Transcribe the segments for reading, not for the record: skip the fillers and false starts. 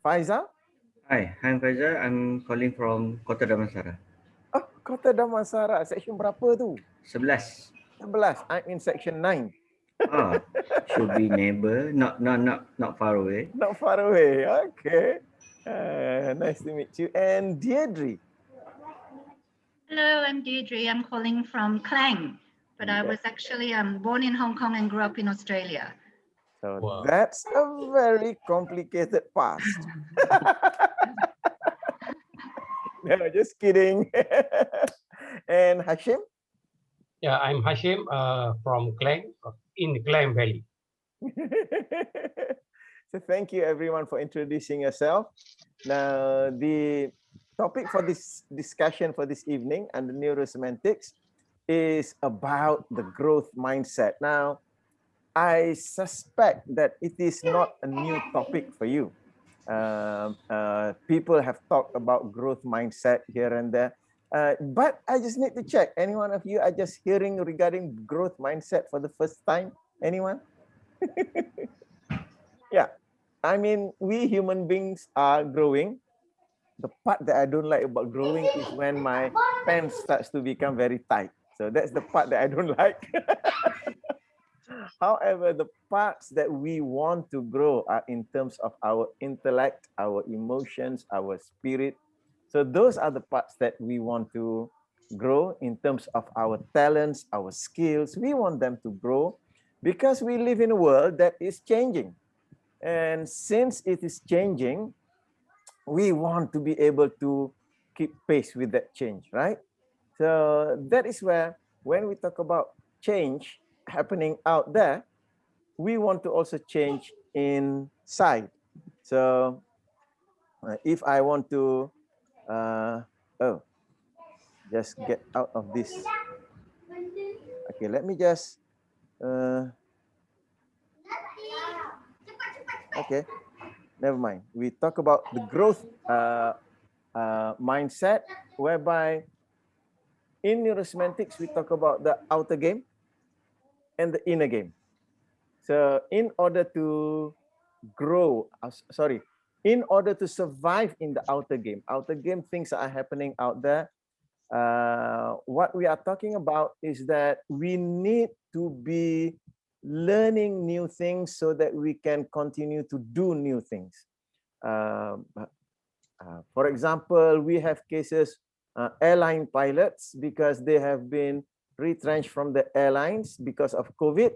Faizal? Hi, I'm Faizal. I'm calling from Kota Damansara. Oh, Kota Damansara. Section berapa tu? 11. 11. I'm in section 9. Ah, should be neighbor, not far away. Not far away. Okay. Nice to meet you. And Deirdre. Hello, I'm Deirdre. I'm calling from Klang, but I was actually born in Hong Kong and grew up in Australia. So Wow. that's a very complicated past. No, just kidding. And Hashim? Yeah, I'm Hashim from Klang, in Klang Valley. So thank you everyone for introducing yourself. Now, the topic for this discussion for this evening under neurosemantics is about the growth mindset. Now, I suspect that it is not a new topic for you. People have talked about growth mindset here and there, but I just need to check. Any one of you are just hearing regarding growth mindset for the first time? Anyone? Yeah, I mean, we human beings are growing. The part that I don't like about growing is when my pants starts to become very tight. So that's the part that I don't like. However, the parts that we want to grow are in terms of our intellect, our emotions, our spirit. So those are the parts that we want to grow in terms of our talents, our skills. We want them to grow because we live in a world that is changing. And since it is changing, we want to be able to keep pace with that change, right? So that is where, when we talk about change happening out there, we want to also change inside. So if I want to, oh, just get out of this. Okay, let me just, okay, never mind. We talk about the growth mindset, whereby in neurosemantics, we talk about the outer game and the inner game. So in order to grow, sorry, in order to survive in the outer game things are happening out there. What we are talking about is that we need to be learning new things so that we can continue to do new things. For example, we have cases, airline pilots, because they have been retrenched from the airlines because of COVID,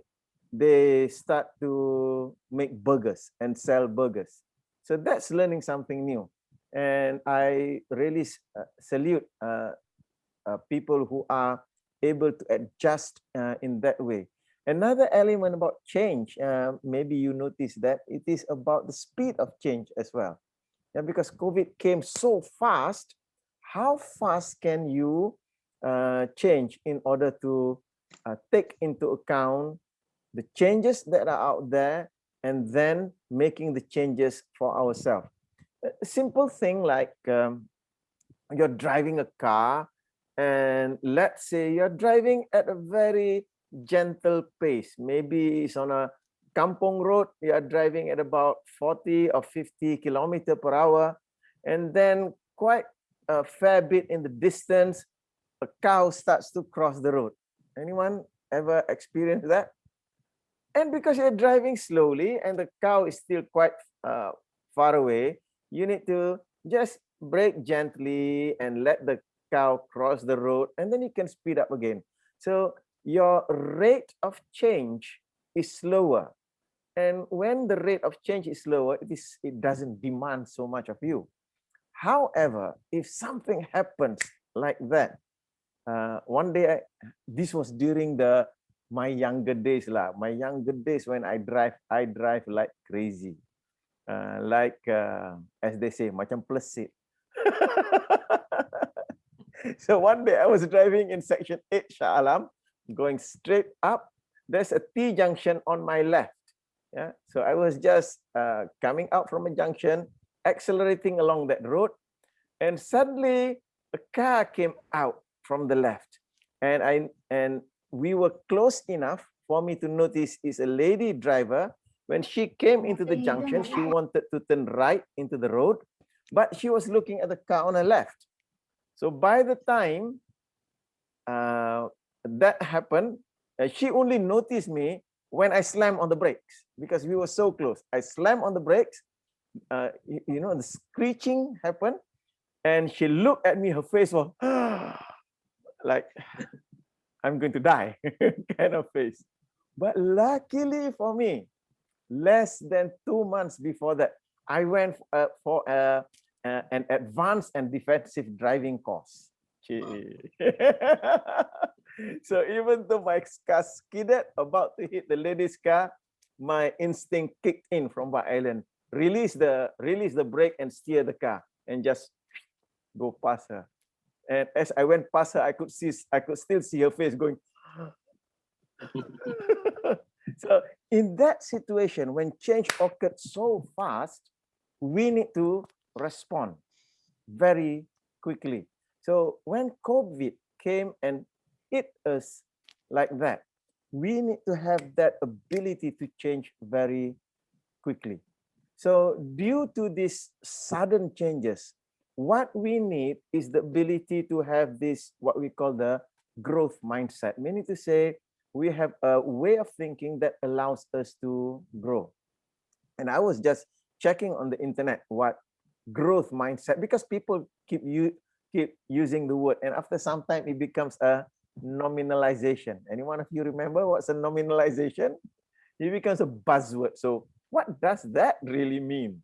they start to make burgers and sell burgers. So that's learning something new. And I really salute people who are able to adjust in that way. Another element about change, maybe you notice that it is about the speed of change as well. Yeah, because COVID came so fast, how fast can you change in order to take into account the changes that are out there and then making the changes for ourselves? A simple thing like you're driving a car, and let's say you're driving at a very gentle pace. Maybe it's on a kampong road, you are driving at about 40 or 50 kilometer per hour, and then quite a fair bit in the distance, a cow starts to cross the road. Anyone ever experienced that? And because you're driving slowly and the cow is still quite far away, you need to just brake gently and let the cow cross the road, and then you can speed up again. So your rate of change is slower. And when the rate of change is slower, it doesn't demand so much of you. However, if something happens like that, one day, this was during my younger days lah. My younger days, when I drive like crazy. As they say, macam plesit. So one day I was driving in section 8 Shah Alam, going straight up. There's a T junction on my left. Yeah, so I was just coming out from a junction, accelerating along that road, and suddenly a car came out from the left, and we were close enough for me to notice is a lady driver When she came into the junction, she wanted to turn right into the road, but she was looking at the car on her left. So by the time that happened, she only noticed me when I slammed on the brakes because we were so close. I slammed on the brakes, you know, the screeching happened, and she looked at me, her face was like, I'm going to die kind of face. But luckily for me, less than 2 months before that, I went for an advanced and defensive driving course. So even though my car skidded about to hit the lady's car, my instinct kicked in from Bak Island. Release the brake and steer the car and just go past her. And as I went past her, I could still see her face going. So in that situation, when change occurred so fast, we need to respond very quickly. So when COVID came and hit us like that, we need to have that ability to change very quickly. So due to these sudden changes, what we need is the ability to have this, what we call the growth mindset. Meaning to say, we have a way of thinking that allows us to grow. And I was just checking on the internet what growth mindset, because people keep using the word, and after some time it becomes a nominalization. Anyone of you remember what's a nominalization? It becomes a buzzword. So what does that really mean?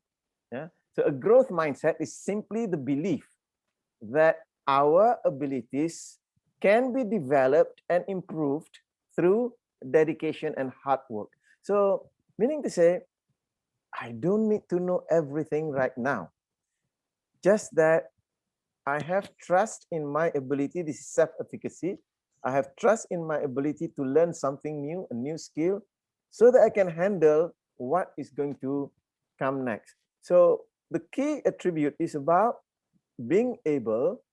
Yeah. So a growth mindset is simply the belief that our abilities can be developed and improved through dedication and hard work. So meaning to say, I don't need to know everything right now. Just that I have trust in my ability. This is self-efficacy. I have trust in my ability to learn something new, a new skill, so that I can handle what is going to come next. So the key attribute is about being able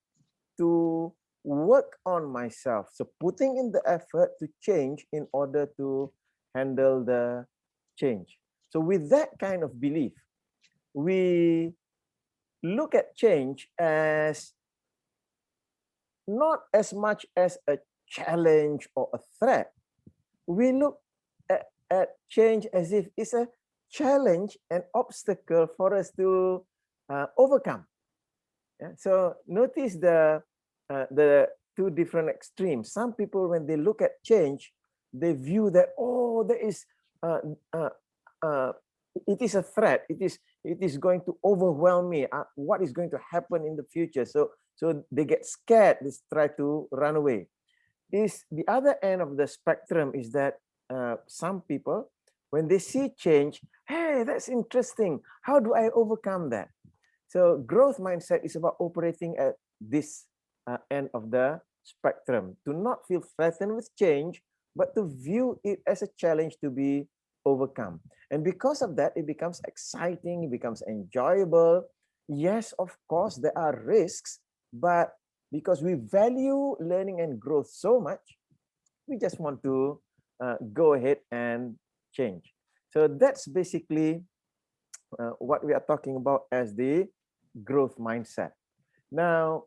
to work on myself. So putting in the effort to change in order to handle the change. So with that kind of belief, we look at change as not as much as a challenge or a threat. We look at change as if it's a challenge, an obstacle for us to overcome. Yeah? So notice the two different extremes. Some people, when they look at change, they view that, oh, there is it is a threat. It is going to overwhelm me. What is going to happen in the future? So they get scared. They try to run away. Is the other end of the spectrum is that some people, when they see change, hey, that's interesting. How do I overcome that? So growth mindset is about operating at this end of the spectrum, to not feel threatened with change, but to view it as a challenge to be overcome. And because of that, it becomes exciting, it becomes enjoyable. Yes, of course, there are risks, but because we value learning and growth so much, we just want to go ahead and change. So that's basically what we are talking about as the growth mindset. Now,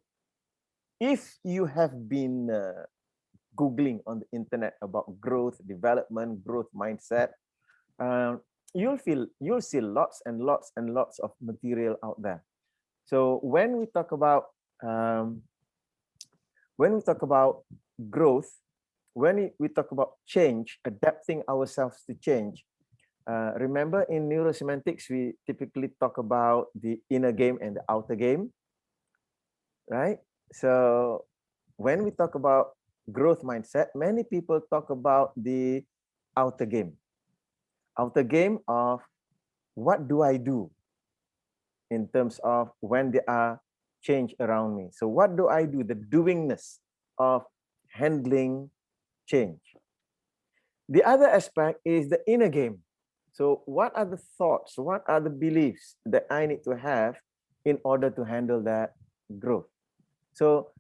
if you have been Googling on the internet about growth, development, growth mindset, you'll see lots and lots and lots of material out there. So when we talk about growth, when we talk about change, adapting ourselves to change, remember in neurosemantics, we typically talk about the inner game and the outer game, right? So when we talk about growth mindset, many people talk about the outer game. Outer game of what do I do in terms of when there are change around me. So what do I do? The doingness of handling change. The other aspect is the inner game. So what are the thoughts? What are the beliefs that I need to have in order to handle that growth? So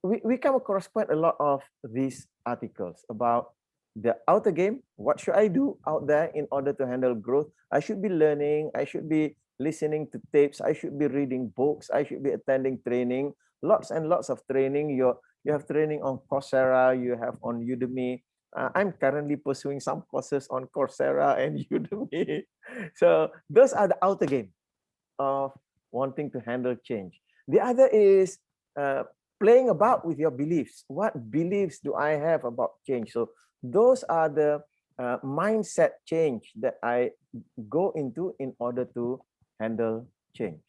we come across quite a lot of these articles about the outer game. What should I do out there in order to handle growth? I should be learning. I should be listening to tapes. I should be reading books. I should be attending training. Lots and lots of training. You have training on Coursera. You have on Udemy. I'm currently pursuing some courses on Coursera and Udemy. So those are the outer game of wanting to handle change. The other is playing about with your beliefs. What beliefs do I have about change? So those are the mindset change that I go into in order to handle change,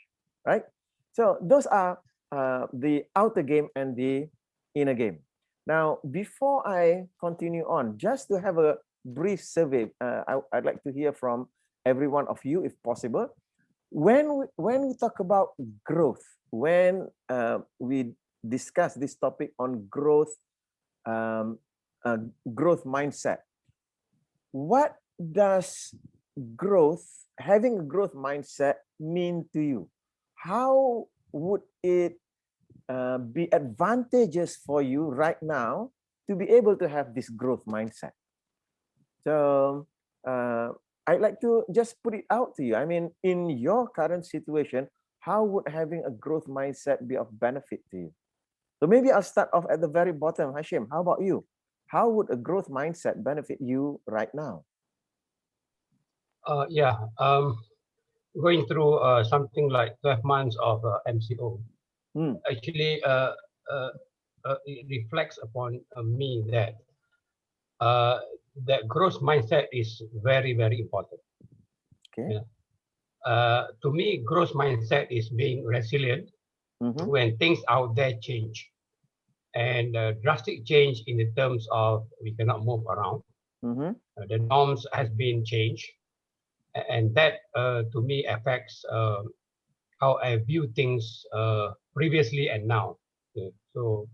right? So those are the outer game and the inner game. Now, before I continue on, just to have a brief survey, I'd like to hear from every one of you, if possible. When we talk about growth, when we discuss this topic on growth, growth mindset, what does having a growth mindset mean to you? How would it be advantageous for you right now to be able to have this growth mindset? So I'd like to just put it out to you. I mean, in your current situation, how would having a growth mindset be of benefit to you? So maybe I'll start off at the very bottom. Hashim, how about you? How would a growth mindset benefit you right now? Going through something like 12 months of MCO, actually it reflects upon me that that growth mindset is very, very important. Okay. To me, growth mindset is being resilient when things out there change. And drastic change in the terms of we cannot move around. The norms has been changed. And that to me affects how I view things previously and now. So,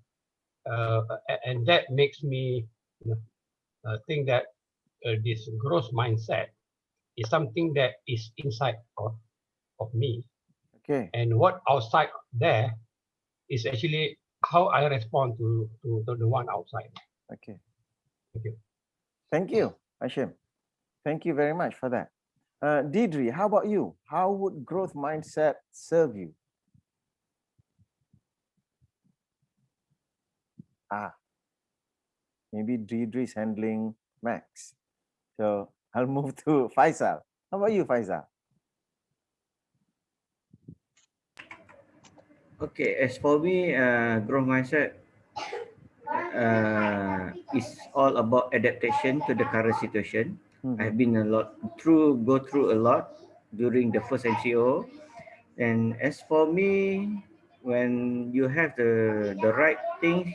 and that makes me think that this growth mindset is something that is inside of me. Okay. And what outside there is actually how I respond to the one outside. Okay. Thank you. Thank you, Hashim. Thank you very much for that. Deidre, how about you? How would growth mindset serve you? Maybe Deidre is handling Max. So I'll move to Faisal. How about you, Faisal? Okay, as for me, growth mindset is all about adaptation to the current situation. I've been go through a lot during the first MCO, and as for me, when you have the right things,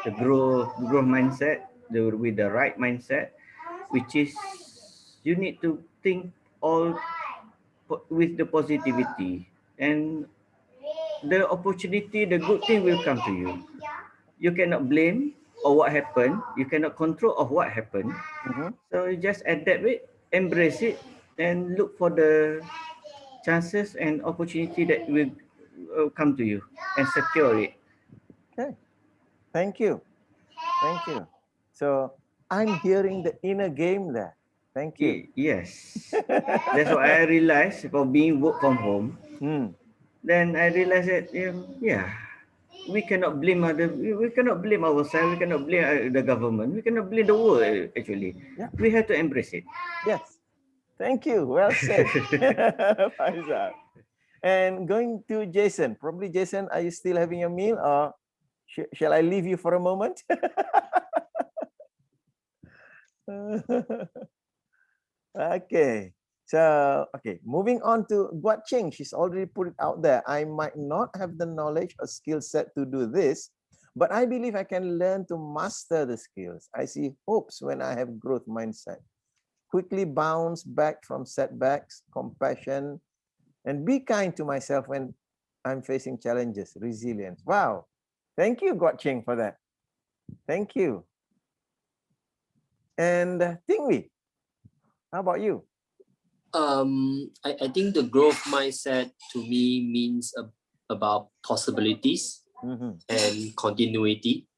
the growth mindset, with the right mindset, which is you need to think all with the positivity, and the opportunity, the good thing will come to you. You cannot blame or what happened. You cannot control of what happened. So you just adapt it, embrace it, and look for the chances and opportunity that will come to you and secure it. Okay. Thank you. Thank you. So I'm hearing the inner game there. Thank you. Yes. That's what I realized for being work from home. Then I realized that we cannot blame we cannot blame ourselves, we cannot blame the government, we cannot blame the world actually. Yeah. We have to embrace it. Yes. Thank you. Well said, Faisal. And going to Jason. Probably, Jason, are you still having a meal, or shall I leave you for a moment? Okay. So, okay, moving on to Guat Ching. She's already put it out there. I might not have the knowledge or skill set to do this, but I believe I can learn to master the skills. I see hopes when I have growth mindset. Quickly bounce back from setbacks, compassion, and be kind to myself when I'm facing challenges, resilience. Wow. Thank you, Guat Ching, for that. Thank you. And Tingwi, how about you? I think the growth mindset to me means about possibilities and continuity.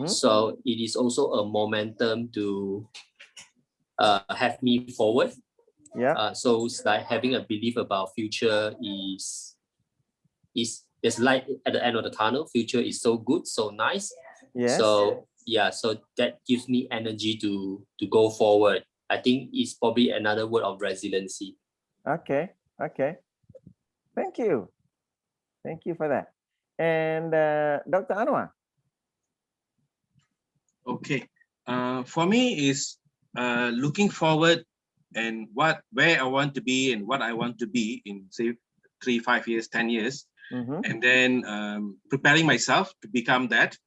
So it is also a momentum to have me forward. Yeah. So it's like having a belief about future is there's light at the end of the tunnel. Future is so good, so nice. Yes. So yeah, so that gives me energy to go forward. I think it's probably another word of resiliency. Okay. Okay. Thank you. Thank you for that. And Dr. Anwar. Okay. For me is looking forward and where I want to be and what I want to be in say 3, 5 years, 10 years, and then preparing myself to become that,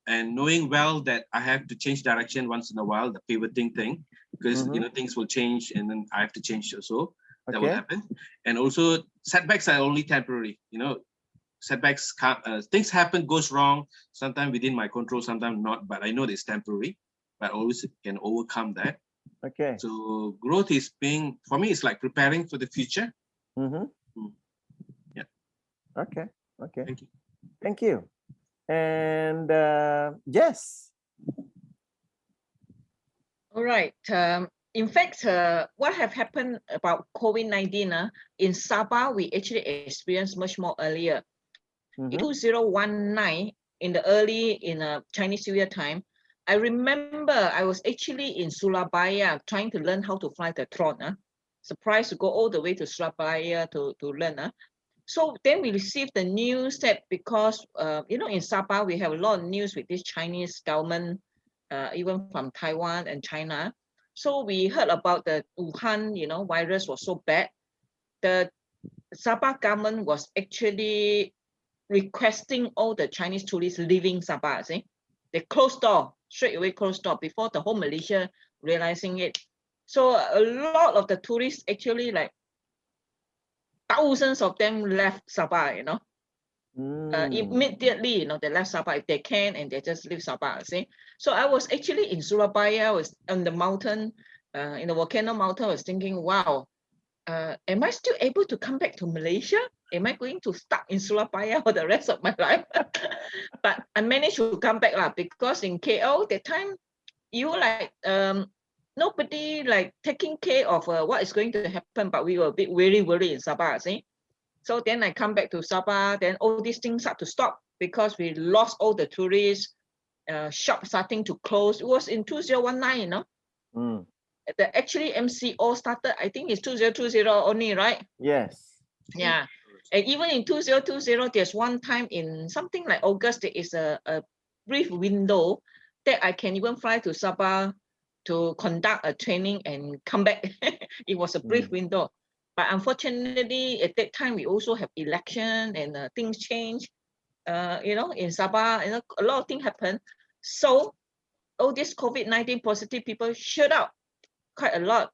and knowing well that I have to change direction once in a while, the pivoting thing, because you know things will change and then I have to change also. That will happen. And also setbacks are only temporary. You know, setbacks, things happen, goes wrong, sometimes within my control, sometimes not, but I know it's temporary, but I always can overcome that. Okay. So growth is being, for me, it's like preparing for the future. Yeah. Okay. Okay. Thank you. Thank you. And Jess. All right. In fact, what have happened about COVID-19 in Sabah, we actually experienced much more earlier. In 2019, in the early Chinese New Year time, I remember I was actually in Surabaya trying to learn how to fly the drone. Surprised to go all the way to Surabaya to learn. So then we received the news that because you know, in Sabah we have a lot of news with this Chinese government, even from Taiwan and China. So we heard about the Wuhan, you know, virus was so bad. The Sabah government was actually requesting all the Chinese tourists leaving Sabah. See, they closed door, straight away closed door before the whole Malaysia realizing it. So a lot of the tourists actually, like thousands of them, left Sabah, you know. Immediately, you know, they left Sabah if they can, and they just leave Sabah. See, so I was actually in Surabaya, I was on the mountain, in the volcano mountain. I was thinking, wow, am I still able to come back to Malaysia? Am I going to stuck in Surabaya for the rest of my life? But I managed to come back because in KL that time, you like nobody like taking care of what is going to happen, but we were a bit worried in Sabah. See. So then I come back to Sabah, then all these things start to stop because we lost all the tourists, shops starting to close. It was in 2019, you know. The actually MCO started, I think it's 2020 only, right? Yes. Yeah. And even in 2020, there's one time in something like August, there is a brief window that I can even fly to Sabah to conduct a training and come back. It was a brief window. But unfortunately, at that time, we also have election and things change. You know, in Sabah, you know, a lot of things happen. So all these COVID-19 positive people shut up quite a lot.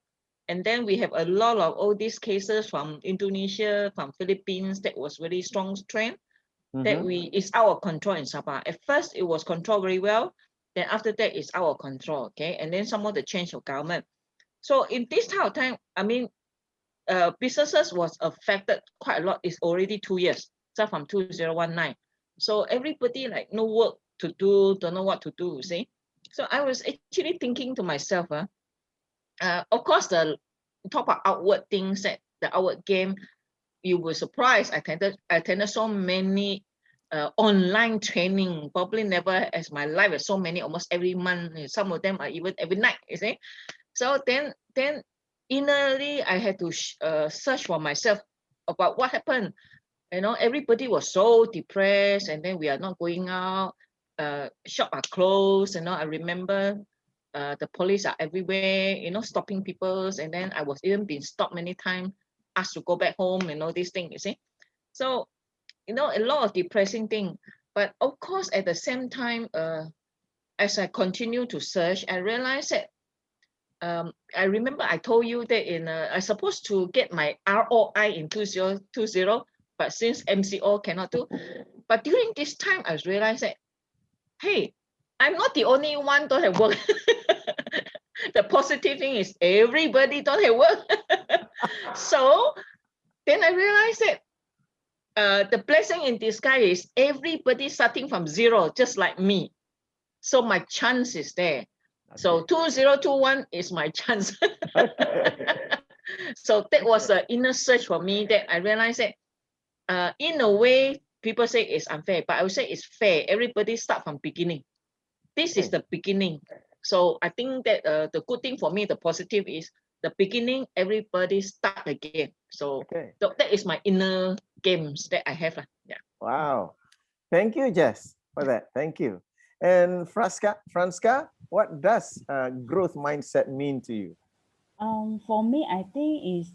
And then we have a lot of all these cases from Indonesia, from Philippines, that was really strong trend that it's out of control in Sabah. At first, it was controlled very well. Then after that, it's out of control, okay? And then some of the change of government. So in this type of time, I mean, businesses was affected quite a lot. It's already 2 years, so from 2019. So everybody like no work to do, don't know what to do, see? So I was actually thinking to myself, of course, the talk about outward things, that the outward game, you were surprised. I attended so many online training, probably never as my life as so many, almost every month. Some of them are even every night, you see. So then innerly, I had to search for myself about what happened. You know, everybody was so depressed, and then we are not going out. Shop are closed. You know, I remember the police are everywhere. You know, stopping people's, and then I was even being stopped many times, asked to go back home, and all these things. You see, so you know, a lot of depressing thing. But of course, at the same time, as I continue to search, I realized that. I remember I told you that I supposed to get my ROI in 2020, but since MCO cannot do. But during this time, I realized that, hey, I'm not the only one don't have work. The positive thing is everybody don't have work. So then I realized that the blessing in disguise is everybody starting from zero, just like me. So my chance is there. So 2021 is my chance. So that was the inner search for me that I realized that in a way, people say it's unfair, but I would say it's fair. Everybody start from beginning. This is the beginning. So I think that the good thing for me, the positive is the beginning, everybody start again. So that is my inner games that I have. Yeah. Wow. Thank you, Jess, for that. Thank you. And Franska, what does growth mindset mean to you? For me, I think is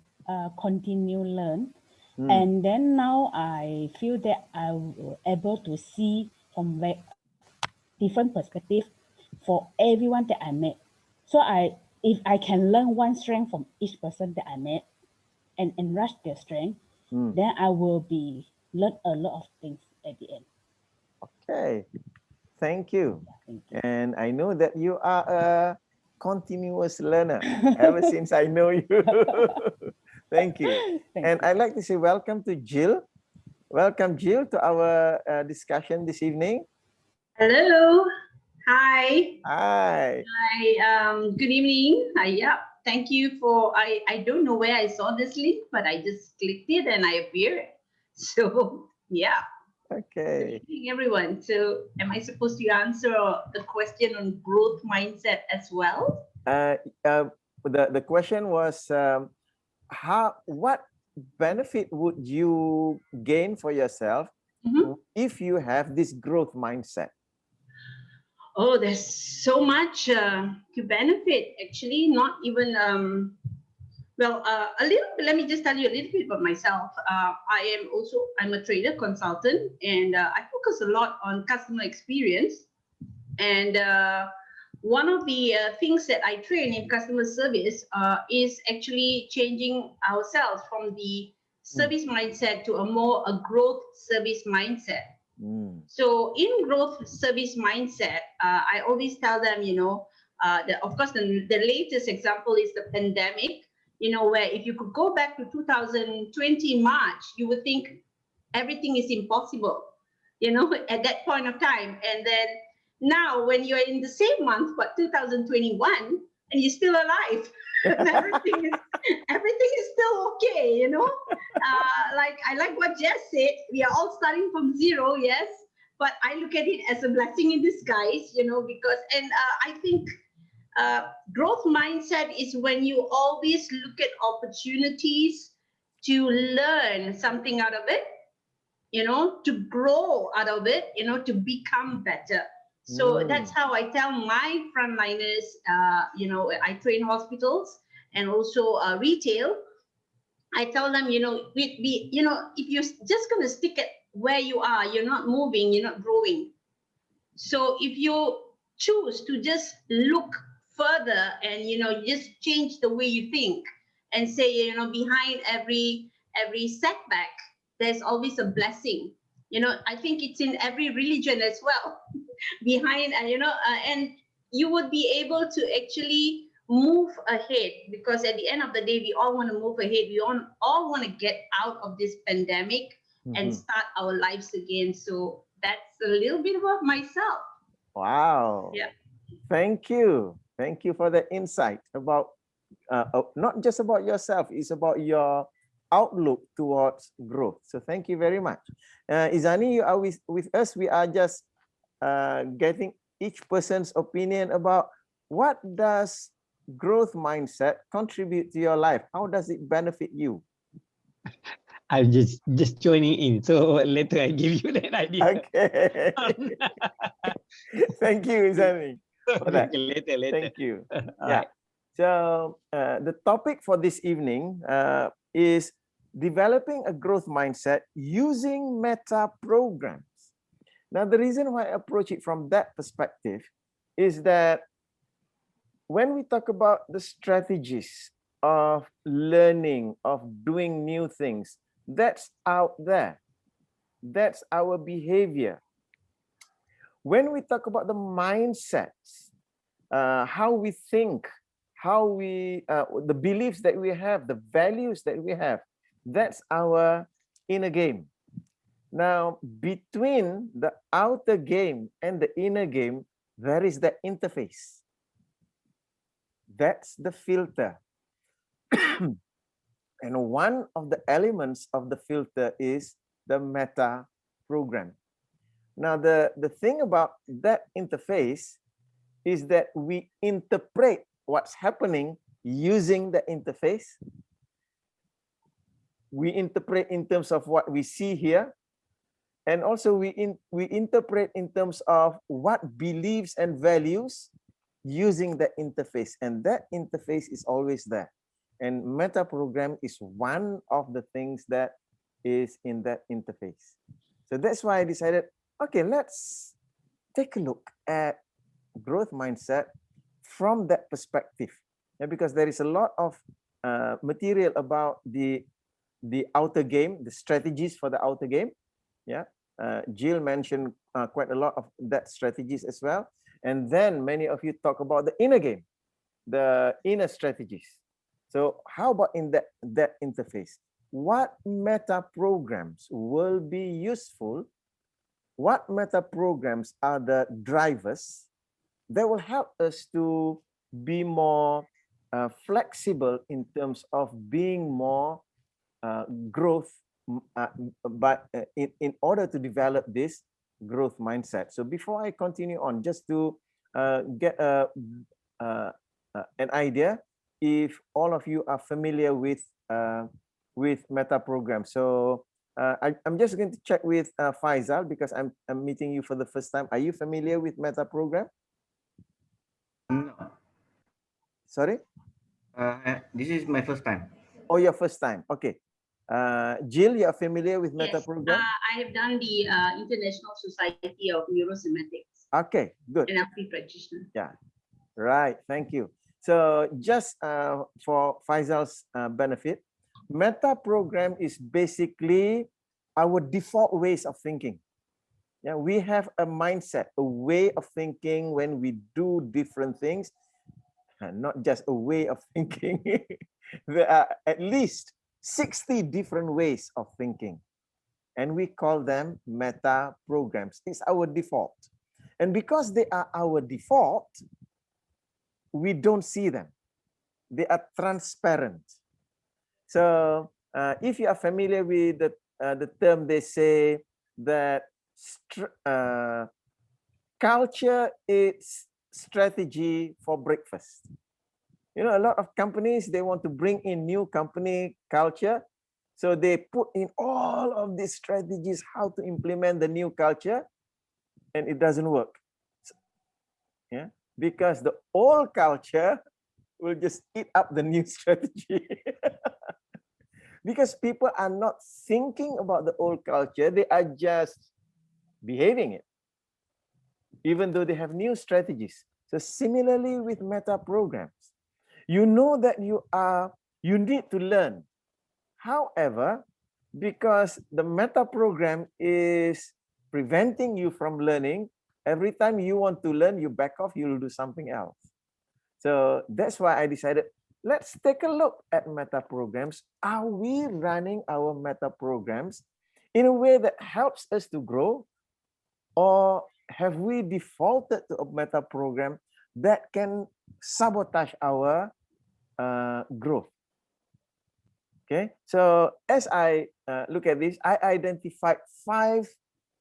continue learn. And then now I feel that I will able to see from different perspective for everyone that I met. So if I can learn one strength from each person that I met and enrich their strength, then I will learn a lot of things at the end. Okay, thank you. Thank you. And I know that you are a continuous learner ever since I know you. Thank you. And I'd like to say welcome to Jill. Welcome, Jill, to our discussion this evening. Hello. Hi. Hi. Hi. Good evening. Yeah. Thank you for. I don't know where I saw this link, but I just clicked it and I appeared. So yeah. Okay. Good evening, everyone. So am I supposed to answer the question on growth mindset as well? The question was what benefit would you gain for yourself if you have this growth mindset? Oh, there's so much to benefit. Actually, not even well, a little bit. Let me just tell you a little bit about myself. I'm a trader consultant, and I focus a lot on customer experience. And one of the things that I train in customer service is actually changing ourselves from the service mindset to a growth service mindset. So in growth service mindset, I always tell them, of course, the latest example is the pandemic, where if you could go back to 2020 March, you would think everything is impossible, at that point of time. And then now when you're in the same month, but 2021, and you're still alive, and everything is still okay, like I like what Jess said, we are all starting from zero, yes, but I look at it as a blessing in disguise, because, and I think growth mindset is when you always look at opportunities to learn something out of it, to grow out of it, to become better. So that's how I tell my frontliners, I train hospitals and also retail. I tell them, if you're just going to stick at where you are, you're not moving, you're not growing. So if you choose to just look further and, just change the way you think and say, behind every setback, there's always a blessing. I think it's in every religion as well. Behind, and you would be able to actually move ahead, because at the end of the day, we all want to move ahead. We all want to get out of this pandemic and start our lives again. So that's a little bit about myself. Wow. Yeah. Thank you. Thank you for the insight about not just about yourself, it's about your outlook towards growth. So thank you very much. Izani, you are with us. We are just getting each person's opinion about what does growth mindset contribute to your life? How does it benefit you? I'm just joining in, so later I give you that idea. Okay. Thank you, Izani. Later. Thank you. Yeah. So the topic for this evening is developing a growth mindset using meta programs. Now, the reason why I approach it from that perspective is that when we talk about the strategies of learning, of doing new things, that's out there. That's our behavior. When we talk about the mindsets, how we think, how we, the beliefs that we have, the values that we have, that's our inner game. Now, between the outer game and the inner game, there is the interface. That's the filter. And one of the elements of the filter is the meta program. Now, the thing about that interface is that we interpret what's happening using the interface. We interpret in terms of what we see here. And also we interpret in terms of what beliefs and values using the interface. And that interface is always there. And meta program is one of the things that is in that interface. So that's why I decided, okay, let's take a look at growth mindset from that perspective. Yeah, because there is a lot of material about the outer game, the strategies for the outer game. Yeah, Jill mentioned quite a lot of that strategies as well. And then many of you talk about the inner game, the inner strategies. So how about in that interface? What meta programs will be useful? What meta programs are the drivers that will help us to be more flexible in terms of being more growth, but in order to develop this growth mindset. So before I continue on, just to get an idea, if all of you are familiar with meta programs. So I'm just going to check with Faisal because I'm meeting you for the first time. Are you familiar with meta program? No. Sorry? This is my first time. Oh, your first time. Okay. Jill, you are familiar with meta Yes, program? I have done the International Society of Neurosomatics. Okay, good. NLP practitioner. Yeah, right. Thank you. So just for Faisal's benefit, meta program is basically our default ways of thinking. Yeah, we have a mindset, a way of thinking when we do different things, not just a way of thinking. There are at least 60 different ways of thinking, and we call them meta programs. It's our default. And because they are our default, we don't see them. They are transparent. So if you are familiar with the term, they say that culture is strategy for breakfast. You know, a lot of companies, they want to bring in new company culture. So they put in all of these strategies, how to implement the new culture, and it doesn't work. Yeah, because the old culture will just eat up the new strategy. Because people are not thinking about the old culture, they are just behaving it, even though they have new strategies. So similarly with meta programs, you know that you need to learn. However, because the meta program is preventing you from learning, every time you want to learn, you back off, you'll do something else. So that's why I decided, let's take a look at meta programs. Are we running our meta programs in a way that helps us to grow? Or have we defaulted to a meta program that can sabotage our growth? Okay, so as I look at this, I identified 5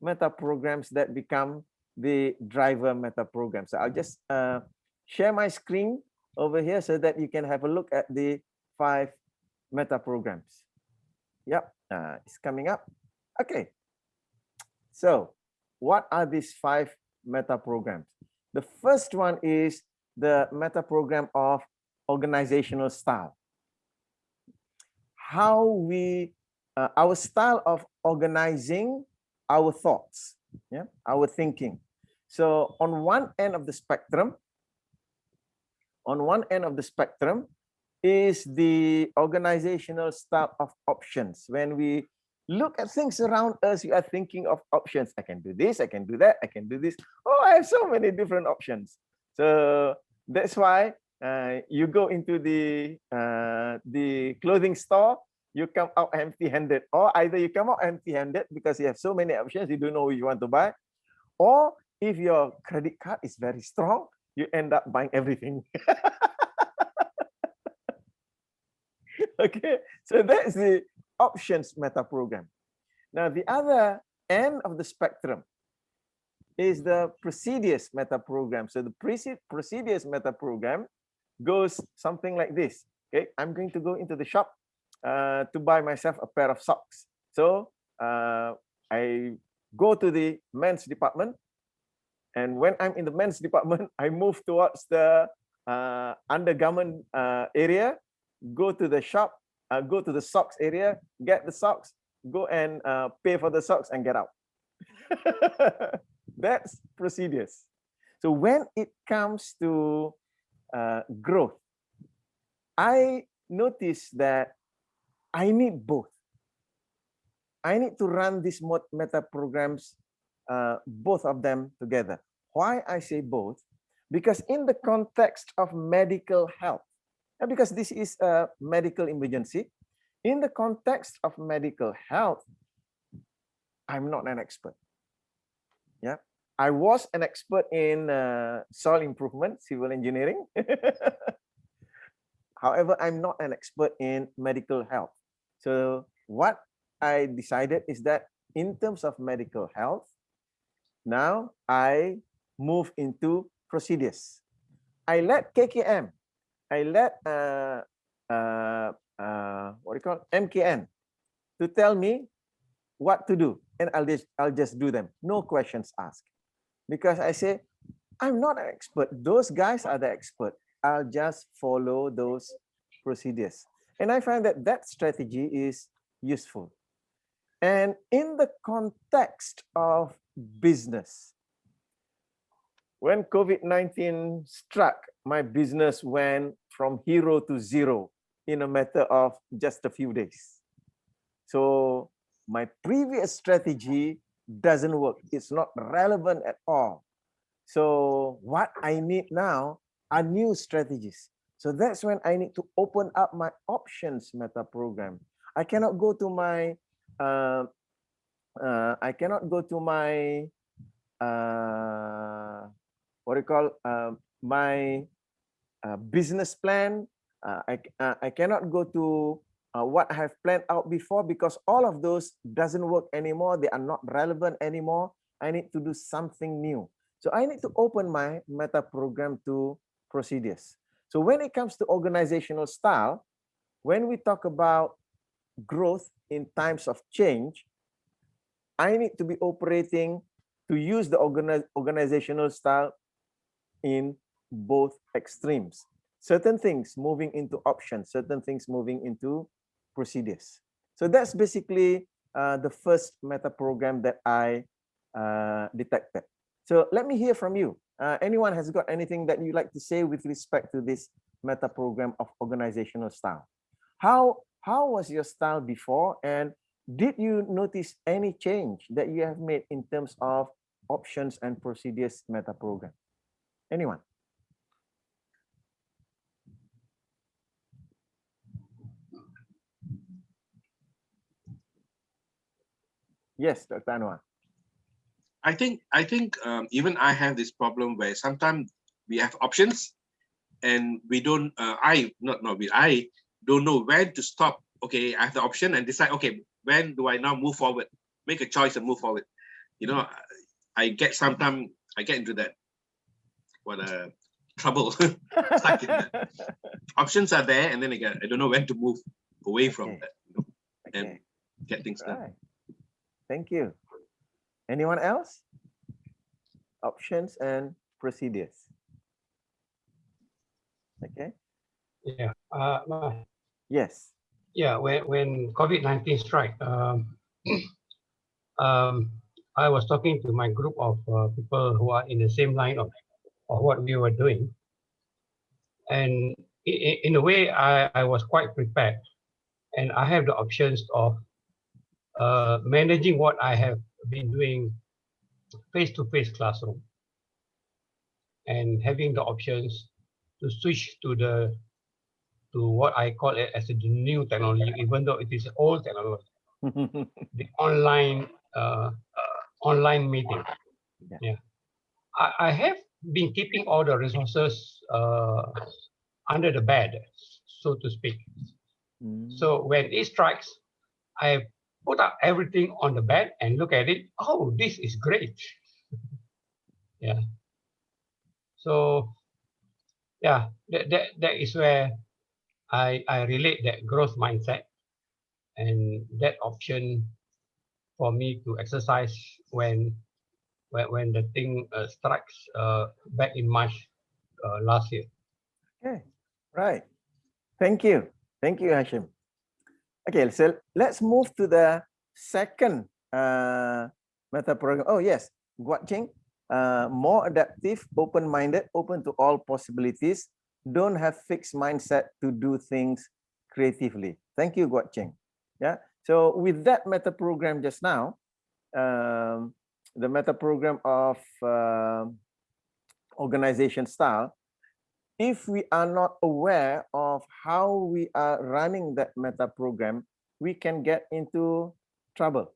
meta programs that become the driver meta program. So I'll just share my screen over here so that you can have a look at the 5 meta programs. Yep, it's coming up. Okay, so what are these 5 meta programs? The first one is the meta program of organizational style. How we, our style of organizing our thoughts, yeah, our thinking. So on one end of the spectrum, is the organizational style of options. When we look at things around us, we are thinking of options. I can do this, I can do that, I can do this. Oh, I have so many different options. So that's why you go into the clothing store, you come out empty-handed, or either you come out empty-handed because you have so many options, you don't know what you want to buy, or if your credit card is very strong, you end up buying everything. Okay, so that's the options meta program. Now, the other end of the spectrum is the procedures meta program. So the procedures meta program goes something like this. Okay, I'm going to go into the shop to buy myself a pair of socks. So I go to the men's department, and when I'm in the men's department, I move towards the undergarment area, go to the shop, go to the socks area, get the socks, go and pay for the socks and get out. That's procedures. So when it comes to growth, I notice that I need both. I need to run these meta programs, both of them together. Why I say both? Because in the context of medical health, and because this is a medical emergency, in the context of medical health, I'm not an expert. Yeah, I was an expert in soil improvement, civil engineering. However, I'm not an expert in medical health. So what I decided is that in terms of medical health, now I move into procedures. I let KKM, I let what do you call MKN to tell me what to do, and I'll just do them, no questions asked, because I say I'm not an expert. Those guys are the expert. I'll just follow those procedures, and I find that that strategy is useful. And in the context of business, when COVID-19 struck, my business went from hero to zero in a matter of just a few days. So my previous strategy doesn't work. It's not relevant at all. So what I need now are new strategies. So that's when I need to open up my options meta program. I cannot go to my what do you call my business plan. I cannot go to what I have planned out before, because all of those doesn't work anymore. They are not relevant anymore. I need to do something new. So I need to open my meta program to procedures. So when it comes to organizational style, when we talk about growth in times of change, I need to be operating to use the organizational style in both extremes. Certain things moving into options, certain things moving into procedures. So that's basically the first meta program that I detected. So let me hear from you. Anyone has got anything that you like to say with respect to this meta program of organizational style? How was your style before, and did you notice any change that you have made in terms of options and procedures meta program? Anyone? Yes, Dr. Anwar. I think even I have this problem where sometimes we have options and we don't. I don't know when to stop. Okay, I have the option and decide. Okay, when do I now move forward? Make a choice and move forward. You know, I get into that trouble. Stuck in that. Options are there, and then again, I don't know when to move away from that, and get things done. Thank you. Anyone else? Options and procedures. Okay. Yeah. Yes. Yeah. When COVID-19 struck, I was talking to my group of people who are in the same line of what we were doing, and in a way, I was quite prepared, and I have the options of managing what I have been doing face-to-face classroom, and having the options to switch to what I call it as the new technology, even though it is old technology, the online meeting. Yeah. I have been keeping all the resources under the bed, so to speak. So when it strikes, I put up everything on the bed and look at it. Oh, this is great. Yeah. So yeah, that is where I relate that growth mindset and that option for me to exercise when the thing strikes back in March last year. Okay, right. Thank you, Hashim. Okay, so let's move to the second meta program. Oh yes, Guat Ching, more adaptive, open-minded, open to all possibilities. Don't have fixed mindset to do things creatively. Thank you, Guat Ching. Yeah. So with that meta program just now, the meta program of organization style, if we are not aware of how we are running that meta program, we can get into trouble.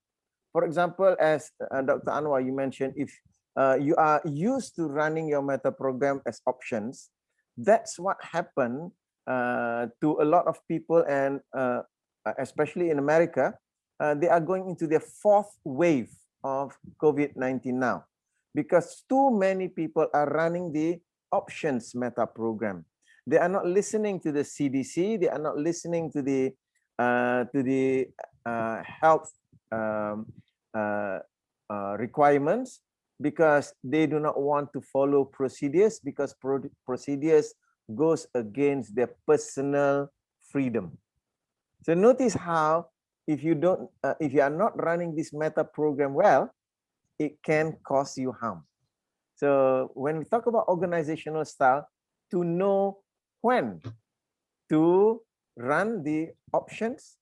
For example, as Dr. Anwar, you mentioned, if you are used to running your meta program as options, that's what happened to a lot of people, and especially in America, they are going into their fourth wave of COVID-19 now, because too many people are running the options meta program. They are not listening to the CDC. They are not listening to the health requirements, because they do not want to follow procedures, because procedures goes against their personal freedom. So notice how if you are not running this meta program well, it can cause you harm. So when we talk about organizational style, to know when to run the options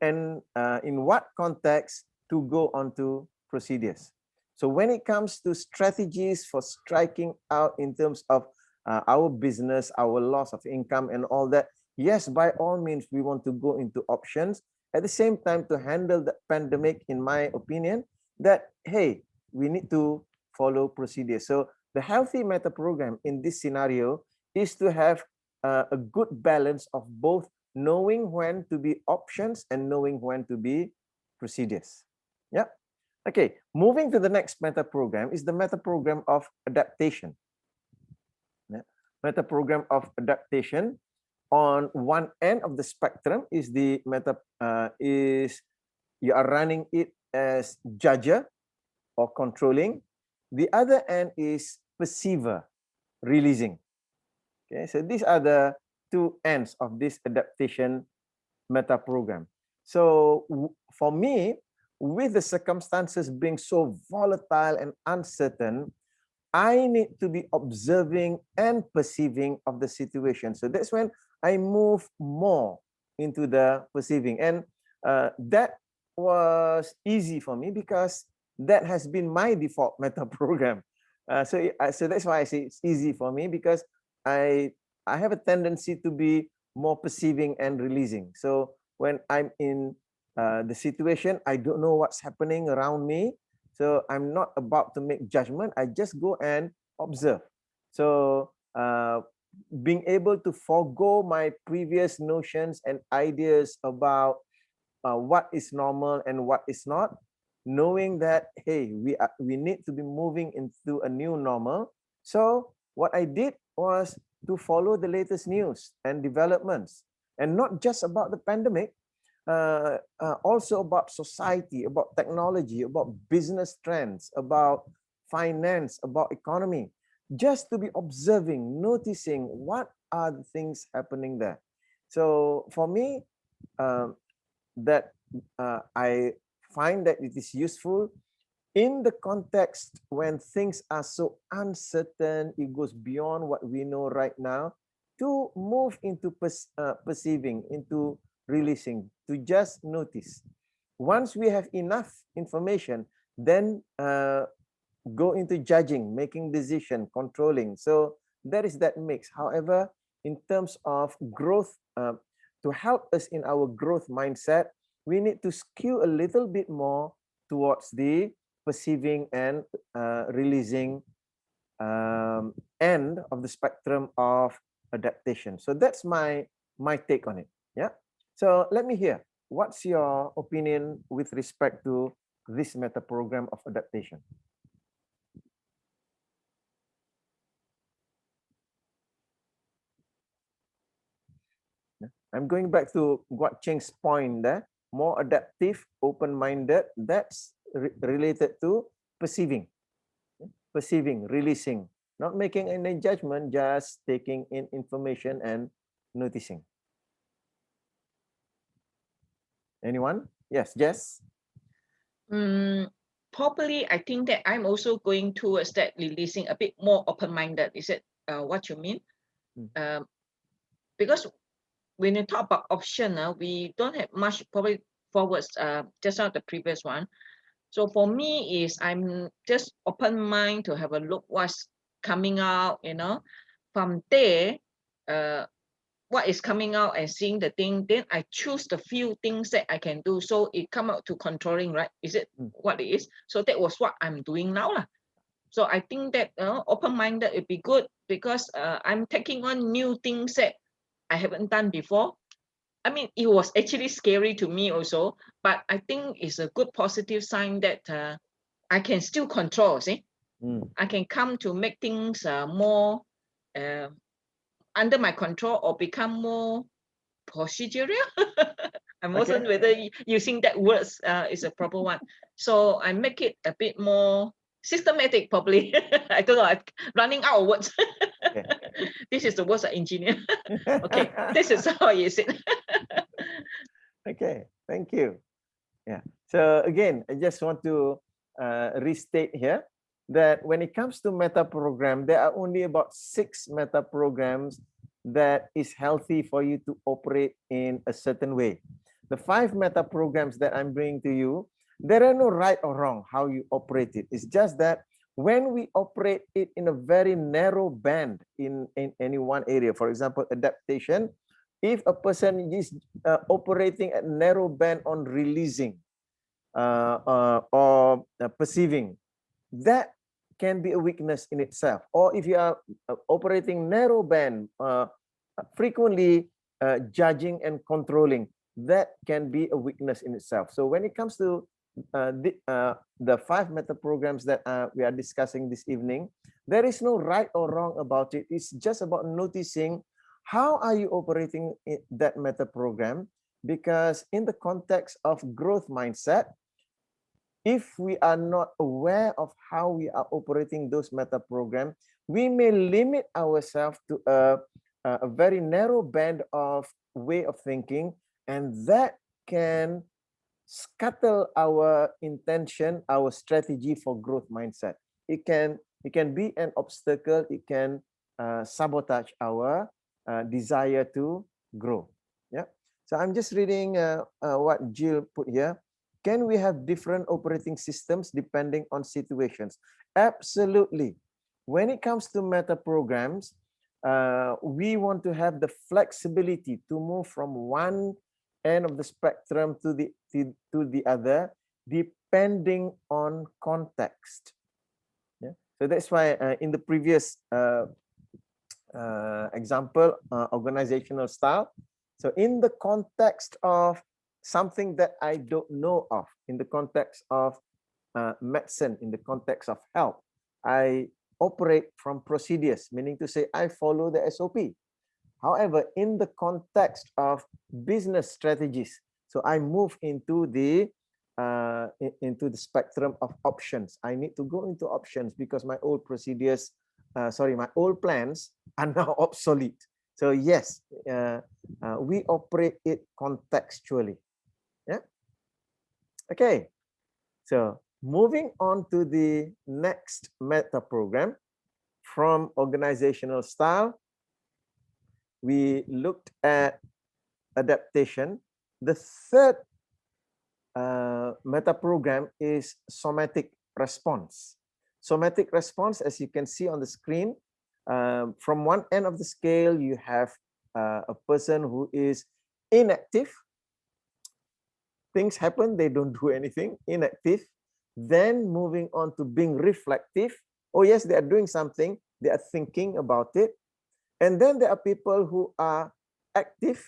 and in what context to go on to procedures. So when it comes to strategies for striking out in terms of our business, our loss of income and all that, yes, by all means, we want to go into options. At the same time, to handle the pandemic, in my opinion, that, hey, we need to follow procedures. So the healthy meta program in this scenario is to have a good balance of both knowing when to be options and knowing when to be procedures. Yeah. Okay, moving to the next meta program is the meta program of adaptation. Yeah. Meta program of adaptation. On one end of the spectrum is the meta is you are running it as judger or controlling. The other end is perceiver, releasing. Okay, so these are the two ends of this adaptation meta program. So for me, with the circumstances being so volatile and uncertain, I need to be observing and perceiving of the situation. So that's when I move more into the perceiving. And that was easy for me because that has been my default meta program. So that's why I say it's easy for me, because I have a tendency to be more perceiving and releasing. So when I'm in the situation, I don't know what's happening around me. So I'm not about to make judgment. I just go and observe. So being able to forego my previous notions and ideas about what is normal and what is not, knowing that, hey, we need to be moving into a new normal. So what I did was to follow the latest news and developments, and not just about the pandemic, also about society, about technology, about business trends, about finance, about economy, just to be observing, noticing what are the things happening there. So for me, that I find that it is useful in the context when things are so uncertain, it goes beyond what we know right now, to move into perceiving, into releasing, to just notice. Once we have enough information, then go into judging, making decision, controlling. So that is that mix. However, in terms of growth, to help us in our growth mindset, we need to skew a little bit more towards the perceiving and releasing end of the spectrum of adaptation. So that's my take on it. Yeah. So let me hear, what's your opinion with respect to this meta program of adaptation? I'm going back to Guat Cheng's point there, more adaptive, open-minded, that's related to perceiving, releasing, not making any judgment, just taking in information and noticing. Anyone? Yes, Jess? Probably, I think that I'm also going towards that releasing, a bit more open-minded. Is it what you mean? Because when you talk about option, we don't have much probably forwards, just not the previous one. So for me is I'm just open mind to have a look what's coming out, from there, what is coming out and seeing the thing, then I choose the few things that I can do. So it come out to controlling, right? Is it what it is? So that was what I'm doing now. So I think that open-minded would be good because I'm taking on new things that I haven't done before. I mean, it was actually scary to me also, but I think it's a good positive sign that I can still control, see? I can come to make things more under my control or become more procedural. I'm also whether using that words is a proper one. So I make it a bit more systematic, probably. I don't know, I'm running out of words. This is the words of engineer. Okay, this is how you say it. Okay, thank you. Yeah. So again, I just want to restate here that when it comes to meta program, there are only about 6 meta programs that is healthy for you to operate in a certain way. The 5 meta programs that I'm bringing to you, there are no right or wrong how you operate it. It's just that when we operate it in a very narrow band in any one area, for example, adaptation, if a person is operating at narrow band on releasing or perceiving, that can be a weakness in itself. Or if you are operating narrow band, frequently judging and controlling, that can be a weakness in itself. So when it comes to the 5 meta programs that we are discussing this evening, there is no right or wrong about it. It's just about noticing how are you operating in that meta program, because in the context of growth mindset, if we are not aware of how we are operating those meta programs, we may limit ourselves to a very narrow band of way of thinking, and that can scuttle our intention, our strategy for growth mindset. It can be an obstacle. It can sabotage our desire to grow. Yeah. So I'm just reading what Jill put here. Can we have different operating systems depending on situations? Absolutely. When it comes to meta programs, we want to have the flexibility to move from one end of the spectrum to the other, depending on context. Yeah. So that's why in the previous example, organizational style. So in the context of something that I don't know of, in the context of medicine, in the context of health, I operate from procedures, meaning to say I follow the SOP. However, in the context of business strategies, so I move into the spectrum of options. I need to go into options because my old procedures, my old plans are now obsolete. So yes, we operate it contextually. Yeah. Okay. So moving on to the next meta program from organizational style, we looked at adaptation. The third meta program is somatic response. Somatic response, as you can see on the screen, from one end of the scale, you have a person who is inactive. Things happen, they don't do anything, inactive. Then moving on to being reflective. oh yes, they are doing something, they are thinking about it. And then there are people who are active,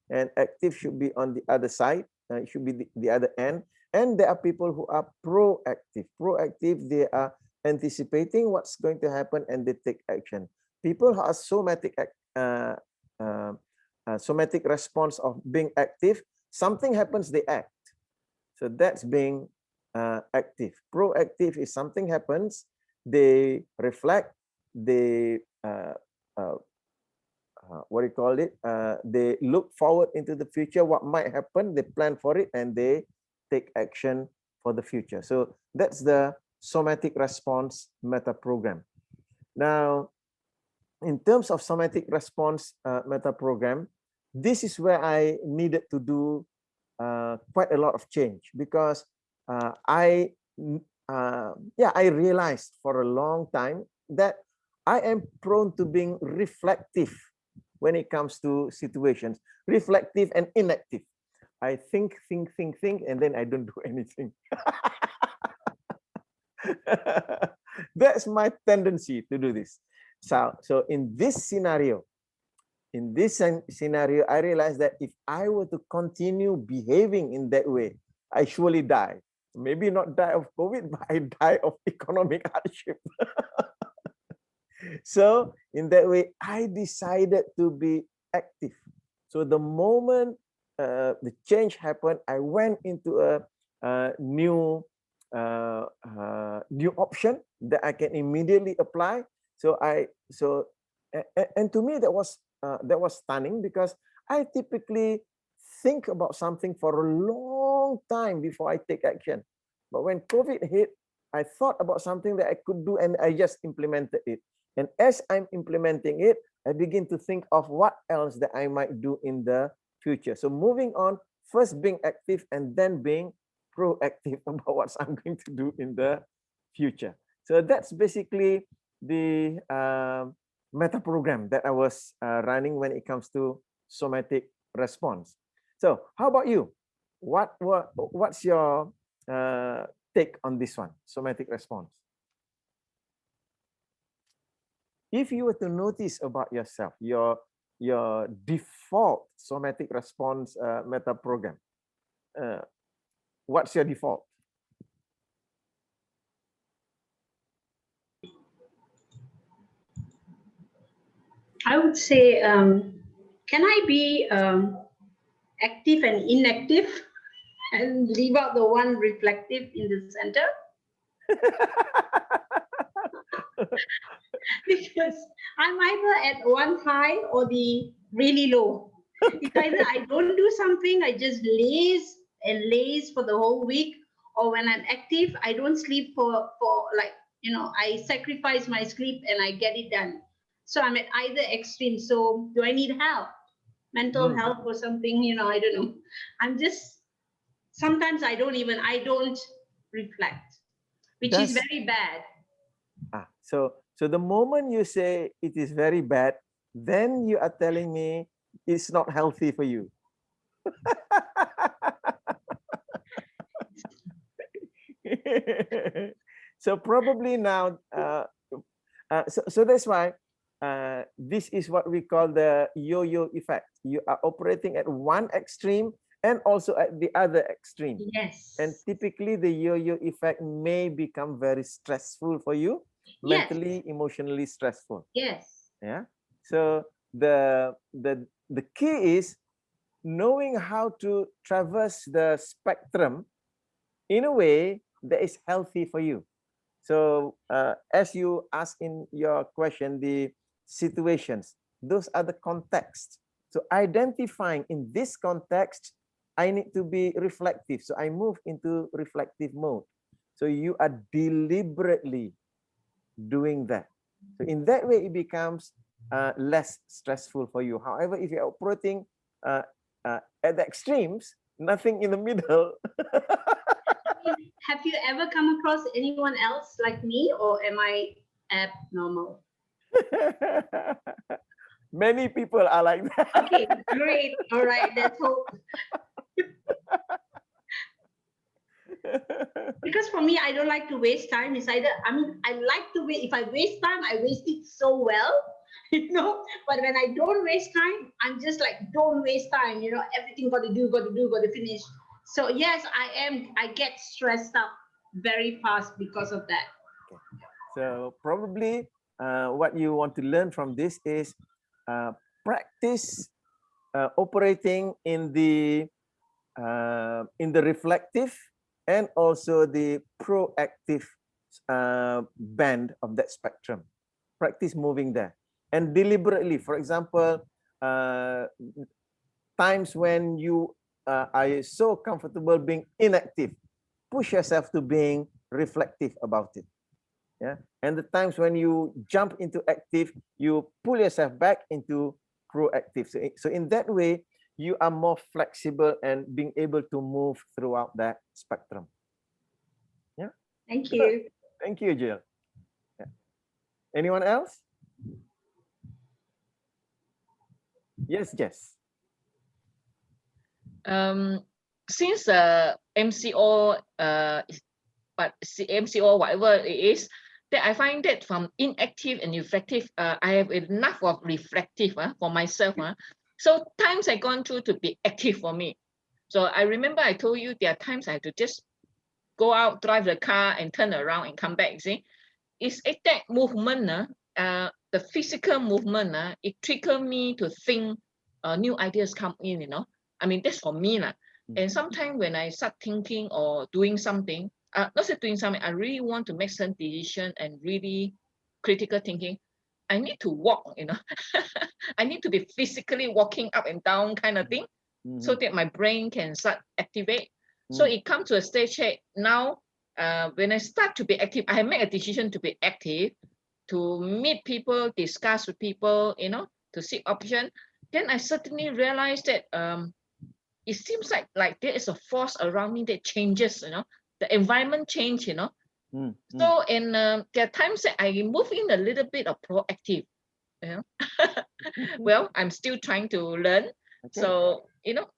and active should be on the other side, it should be the other end. And there are people who are proactive. Proactive, they are anticipating what's going to happen and they take action. People who are somatic response of being active, something happens, they act. So that's being active. Proactive is something happens, they reflect, they what do you call it? They look forward into the future, what might happen, they plan for it, and they take action for the future. So that's the somatic response meta program. Now, in terms of somatic response meta program, this is where I needed to do quite a lot of change, because I realized for a long time that I am prone to being reflective when it comes to situations, reflective and inactive. I think, and then I don't do anything. That's my tendency to do this. So in this scenario, I realized that if I were to continue behaving in that way, I surely die. Maybe not die of COVID, but I die of economic hardship. So in that way, I decided to be active. So the moment the change happened, I went into a new option that I can immediately apply. And to me that was stunning, because I typically think about something for a long time before I take action. But when COVID hit, I thought about something that I could do and I just implemented it. And as I'm implementing it, I begin to think of what else that I might do in the future. So moving on, first being active and then being proactive about what I'm going to do in the future. So that's basically the meta program that I was running when it comes to somatic response. So how about you? What's your take on this one, somatic response? If you were to notice about yourself, your default somatic response meta program, what's your default? I would say, can I be active and inactive and leave out the one reflective in the center? Because I'm either at one high or the really low. It's either I don't do something, I just laze for the whole week, or when I'm active, I don't sleep for like, I sacrifice my sleep and I get it done. So I'm at either extreme. So do I need help? Mental health or something, I don't know. Sometimes I don't reflect, which is very bad. So the moment you say it is very bad, then you are telling me it's not healthy for you. So probably now, so that's why this is what we call the yo-yo effect. You are operating at one extreme and also at the other extreme. Yes. And typically the yo-yo effect may become very stressful for you, mentally, emotionally stressful. Yes. Yeah. So the key is knowing how to traverse the spectrum in a way that is healthy for you. So as you ask in your question, the situations, those are the contexts. So identifying in this context, I need to be reflective. So I move into reflective mode. So you are deliberately doing that. So in that way, it becomes less stressful for you. However, if you're operating at the extremes, nothing in the middle. Have you ever come across anyone else like me, or am I abnormal? Many people are like that. Okay, great. All right, let's hope. Because for me, I don't like to waste time. It's either, I mean, I like to wait. If I waste time, I waste it so well, you know. But when I don't waste time, I'm just like, don't waste time, you know, everything got to do, got to finish. So yes, I get stressed up very fast because of that. Okay. So probably what you want to learn from this is practice operating in the reflective and also the proactive band of that spectrum. Practice moving there and deliberately. For example, times when you are so comfortable being inactive, push yourself to being reflective about it. Yeah, and the times when you jump into active, you pull yourself back into proactive. So in that way, you are more flexible and being able to move throughout that spectrum. Yeah. Thank you. Thank you, Jill. Yeah. Anyone else? Yes, Jess. Since MCO, but MCO, whatever it is, that I find that from inactive and reflective, I have enough of reflective for myself. So times I gone through to be active for me. So I remember I told you there are times I have to just go out, drive the car and turn around and come back. See, it's that movement, the physical movement, it triggers me to think new ideas come in, you know. I mean, that's for me. And sometimes when I start thinking or doing something, not say doing something, I really want to make some decision and really critical thinking. I need to walk, you know. I need to be physically walking up and down kind of thing, so that my brain can start activate. So it comes to a stage now, when I start to be active, I make a decision to be active, to meet people, discuss with people, you know, to seek option. Then I certainly realized that it seems like there is a force around me that changes, you know, the environment change, you know. So in there are times that I move in a little bit of proactive, you know. Well, I'm still trying to learn. Okay. So, you know,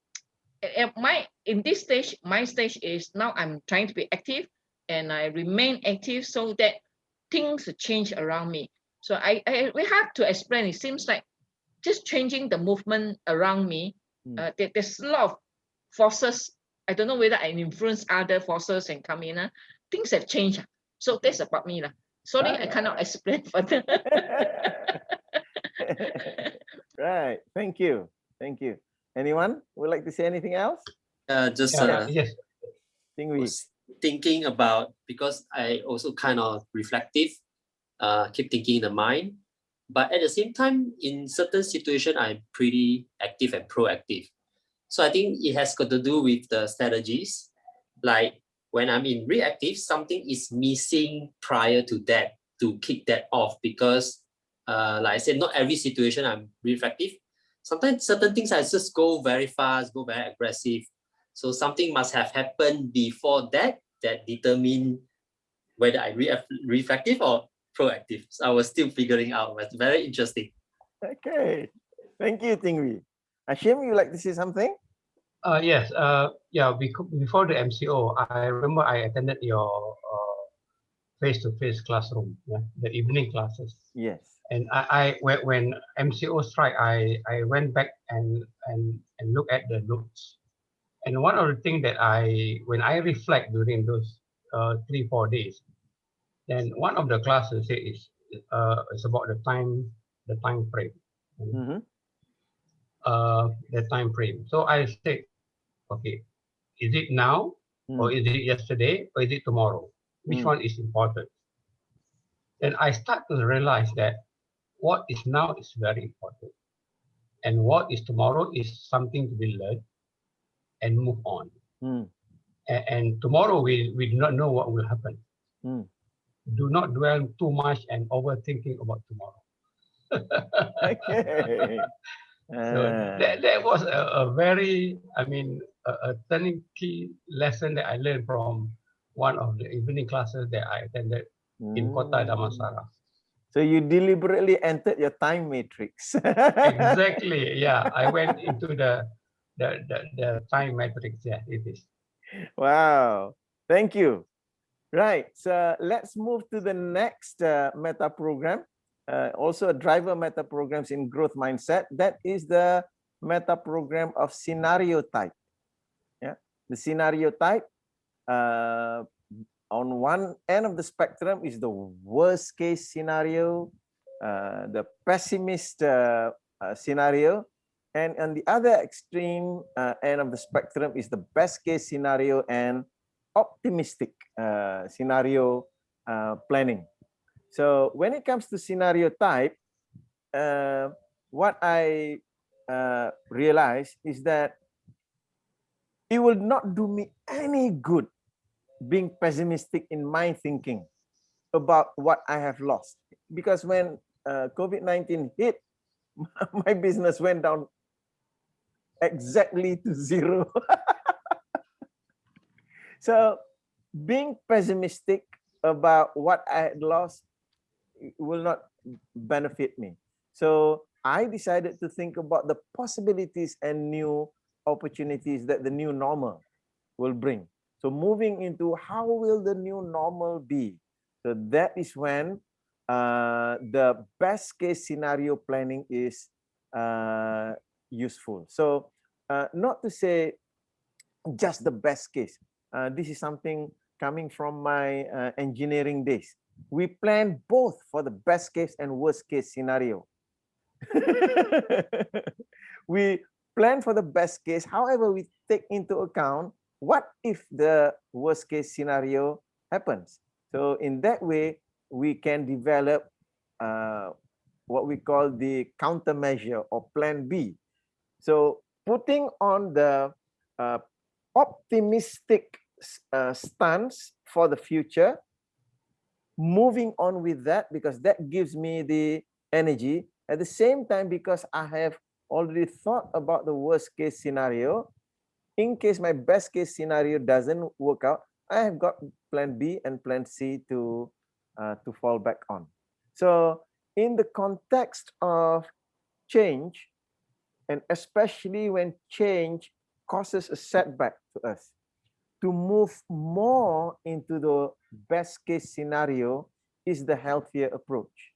in this stage, my stage is now I'm trying to be active and I remain active so that things change around me. So we have to explain. It seems like just changing the movement around me. There's a lot of forces. I don't know whether I influence other forces and come in. Things have changed. So that's about me. Sorry, I cannot explain further. Right. Thank you. Thank you. Anyone would like to say anything else? Yes. Was thinking about, because I also kind of reflective, keep thinking in the mind. But at the same time, in certain situations, I'm pretty active and proactive. So I think it has got to do with the strategies. Like when I'm in reactive, something is missing prior to that to kick that off. Because like I said, not every situation I'm reflective. Sometimes certain things I just go very fast, go very aggressive. So something must have happened before that determine whether I reflective or proactive. So I was still figuring out. It's very interesting. Okay. Thank you, Tingwi. Hashim, you like to say something? Yes. Before the MCO, I remember I attended your face-to-face classroom, the evening classes. Yes. And when MCO strike, I went back and look at the notes. And one of the things that when I reflect during those 3-4 days, then one of the classes is about the time frame. The time frame. So I said, okay, is it now or is it yesterday or is it tomorrow? Which one is important? Then I start to realize that what is now is very important. And what is tomorrow is something to be learned and move on. And tomorrow we do not know what will happen. Do not dwell too much and overthinking about tomorrow. Okay. So that was a very, a turning key lesson that I learned from one of the evening classes that I attended in Kota Damansara. So you deliberately entered your time matrix. Exactly. Yeah, I went into the time matrix. Yeah, it is. Wow. Thank you. Right. So let's move to the next meta program. Also a driver meta programs in growth mindset. That is the meta program of scenario type. Yeah. The scenario type on one end of the spectrum is the worst case scenario, the pessimist scenario. And on the other extreme end of the spectrum is the best case scenario and optimistic scenario planning. So when it comes to scenario type, what I realize is that it will not do me any good being pessimistic in my thinking about what I have lost. Because when COVID-19 hit, my business went down exactly to zero. So being pessimistic about what I had lost will not benefit me. So I decided to think about the possibilities and new opportunities that the new normal will bring. So moving into how will the new normal be? So that is when the best case scenario planning is useful. So not to say just the best case. This is something coming from my engineering days. We plan both for the best case and worst case scenario. We plan for the best case. However, we take into account what if the worst case scenario happens. So in that way, we can develop what we call the countermeasure or plan B. So putting on the optimistic stance for the future, moving on with that because that gives me the energy. At the same time, because I have already thought about the worst case scenario, in case my best case scenario doesn't work out, I have got plan B and plan C to fall back on. So in the context of change, and especially when change causes a setback to us, to move more into the best case scenario is the healthier approach.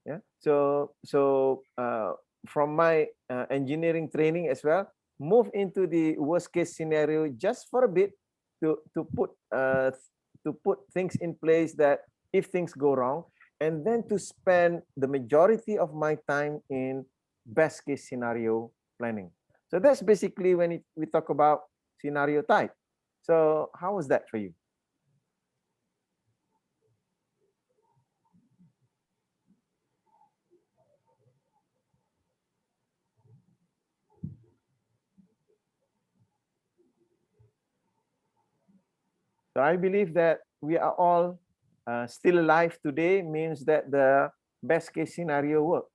Yeah. So from my engineering training as well, move into the worst case scenario just for a bit to put things in place that if things go wrong, and then to spend the majority of my time in best case scenario planning. So that's basically when we talk about scenario type. So how was that for you? So I believe that we are all still alive today means that the best case scenario worked.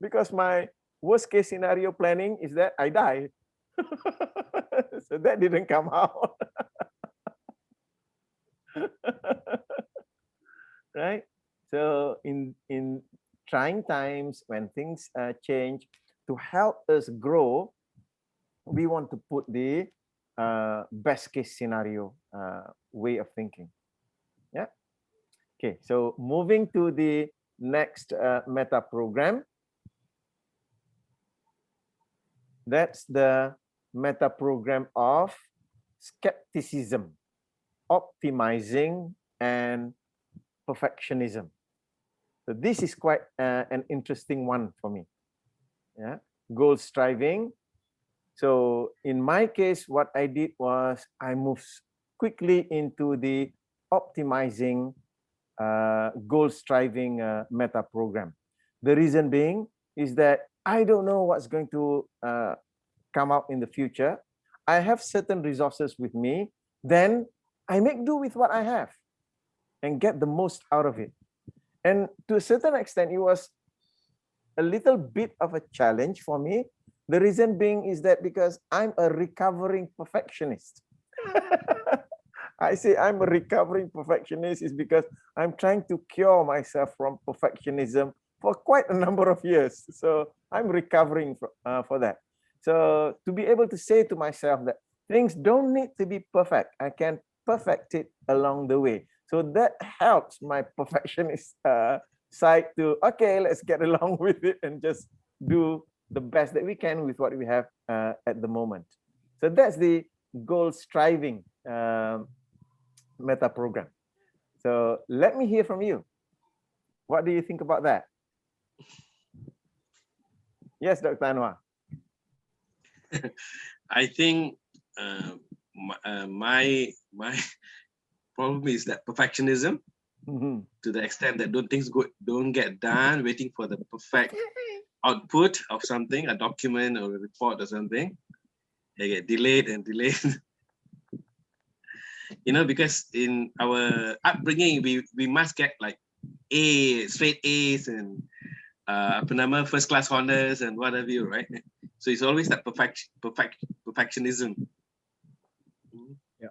Because my worst case scenario planning is that I die. So that didn't come out. Right? So in trying times when things change, to help us grow, we want to put the best case scenario way of thinking. Yeah. Okay. So moving to the next meta program. That's the meta program of skepticism, optimizing, and perfectionism. So this is quite an interesting one for me. Yeah. Goal striving. So in my case, what I did was I moved quickly into the optimizing goal striving meta program. The reason being is that I don't know what's going to come out in the future. I have certain resources with me, then I make do with what I have and get the most out of it. And to a certain extent, it was a little bit of a challenge for me. The reason being is that because I'm a recovering perfectionist. I say I'm a recovering perfectionist is because I'm trying to cure myself from perfectionism for quite a number of years. So I'm recovering for that. So to be able to say to myself that things don't need to be perfect, I can perfect it along the way. So that helps my perfectionist side to, okay, let's get along with it and just do the best that we can with what we have at the moment. So that's the goal striving meta program. So let me hear from you. What do you think about that? Yes, Dr. Anwar. I think my problem is that perfectionism, to the extent that things don't get done, waiting for the perfect output of something, a document or a report or something. They get delayed and delayed. You know, because in our upbringing, we must get like straight A's and first class honors and what have you, right? So it's always that perfectionism. Yeah.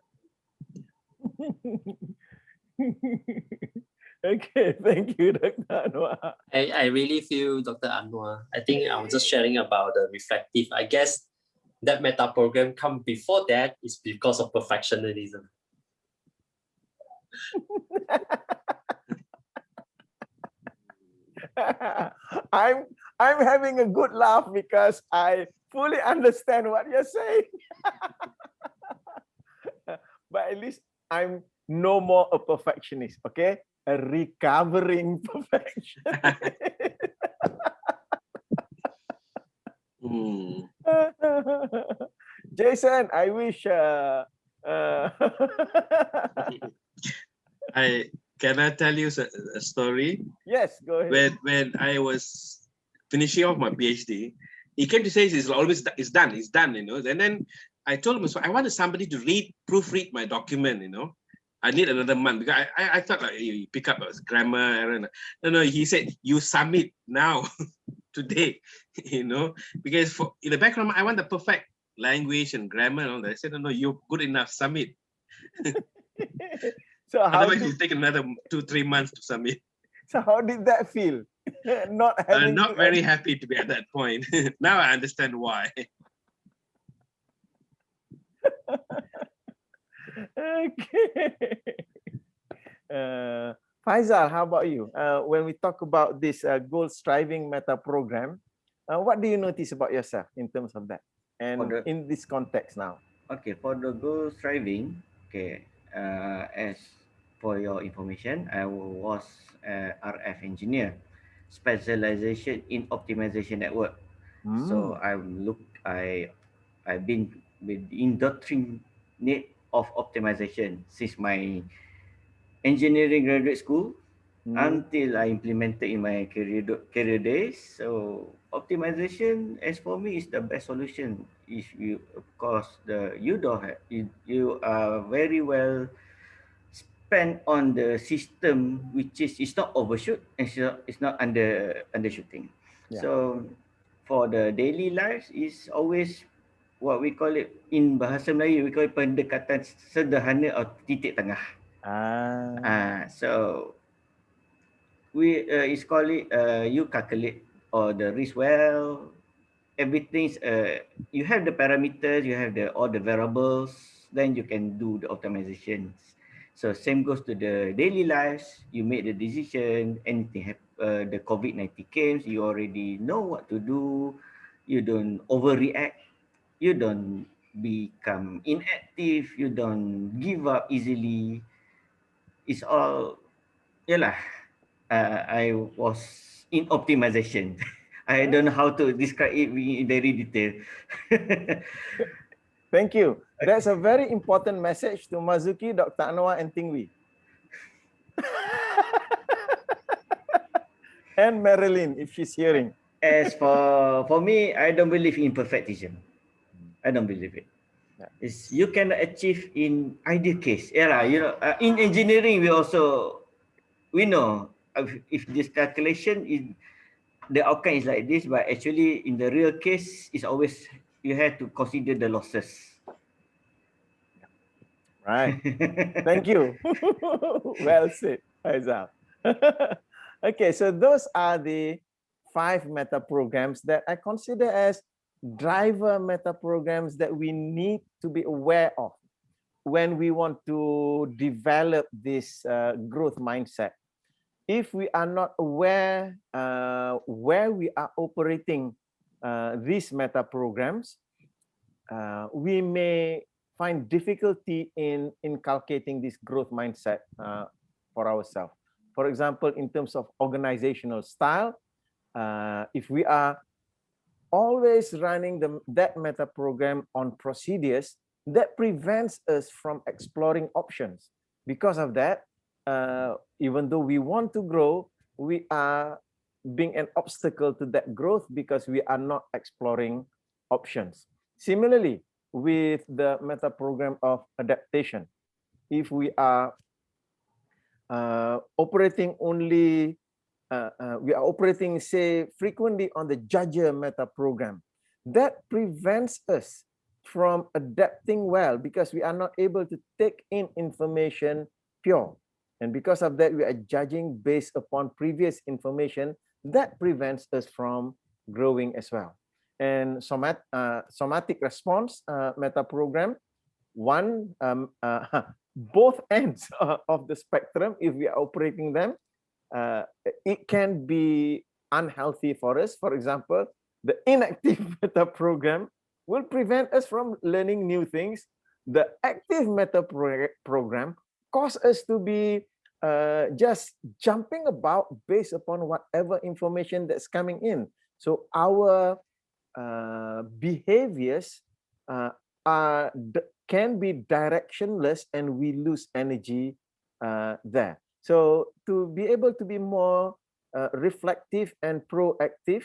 Okay, thank you, Dr. Anwar. I really feel Dr. Anwar. I think I was just sharing about the reflective. I guess that meta program come before that is because of perfectionism. I'm having a good laugh because I fully understand what you're saying. But at least I'm no more a perfectionist, okay? A recovering perfectionist. Jason, I wish Can I tell you a story? Yes, go ahead. When I was finishing off my PhD, he came to say it's done, you know. And then I told him, so I wanted somebody to proofread my document, you know. I need another month because I thought like you pick up a grammar error. No, he said you submit now, today, you know, because in the background I want the perfect language and grammar and all that. I said, no, you're good enough, submit. So otherwise it'll take another 2-3 months to submit. So how did that feel? Not very happy to be at that point. Now I understand why. Okay. Faisal, how about you? When we talk about this goal striving meta program, what do you notice about yourself in terms of that and in this context now? Okay, for the goal striving, okay, as for your information, I was a RF engineer, specialization in optimization network. So I've been with indoctrinate of optimization since my engineering graduate school until I implemented in my career days. So optimization, as for me, is the best solution. If you, of course, you are very well spent on the system, which is it's not overshoot and it's not undershooting. Yeah. So for the daily lives is always what we call it in bahasa Melayu, we call it pendekatan sederhana atau titik tengah. So we it's called it you calculate or the risk well. Everything's you have the parameters, you have all the variables, then you can do the optimizations. So same goes to the daily lives. You make the decision. Anything the COVID-19 came, you already know what to do. You don't overreact. You don't become inactive. You don't give up easily. It's all, yalah. I was in optimization. I don't know how to describe it in very detail. Thank you. That's a very important message to Mazuki, Dr. Anwar, and Tingwi. And Marilyn, if she's hearing. As for me, I don't believe in perfectism. I don't believe it. It's, you can achieve in ideal case. Yeah, you know, in engineering, we know if this calculation is the outcome is like this, but actually in the real case, it's always you have to consider the losses. Right. Thank you. Well said, Faisal. Okay, so those are the 5 meta programs that I consider as driver meta programs that we need to be aware of when we want to develop this growth mindset. If we are not aware where we are operating these meta programs, we may find difficulty in inculcating this growth mindset for ourselves. For example, in terms of organizational style, if we are always running that meta program on procedures, that prevents us from exploring options. Because of that, even though we want to grow, we are being an obstacle to that growth because we are not exploring options. Similarly, with the meta program of adaptation, if we are operating only, we are operating, say, frequently on the judger meta program, that prevents us from adapting well because we are not able to take in information pure. And because of that, we are judging based upon previous information. That prevents us from growing as well. And somatic response meta program, both ends of the spectrum, if we are operating them, it can be unhealthy for us. For example, the inactive meta program will prevent us from learning new things. The active meta program cause us to be just jumping about based upon whatever information that's coming in. So our behaviors can be directionless and we lose energy there. So to be able to be more reflective and proactive,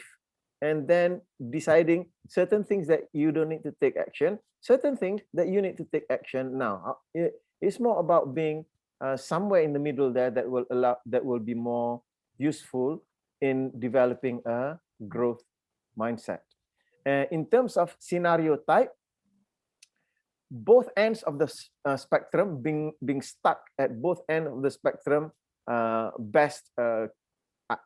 and then deciding certain things that you don't need to take action, certain things that you need to take action now. It's more about being somewhere in the middle there that will be more useful in developing a growth mindset. In terms of scenario type, both ends of the spectrum, being stuck at both ends of the spectrum,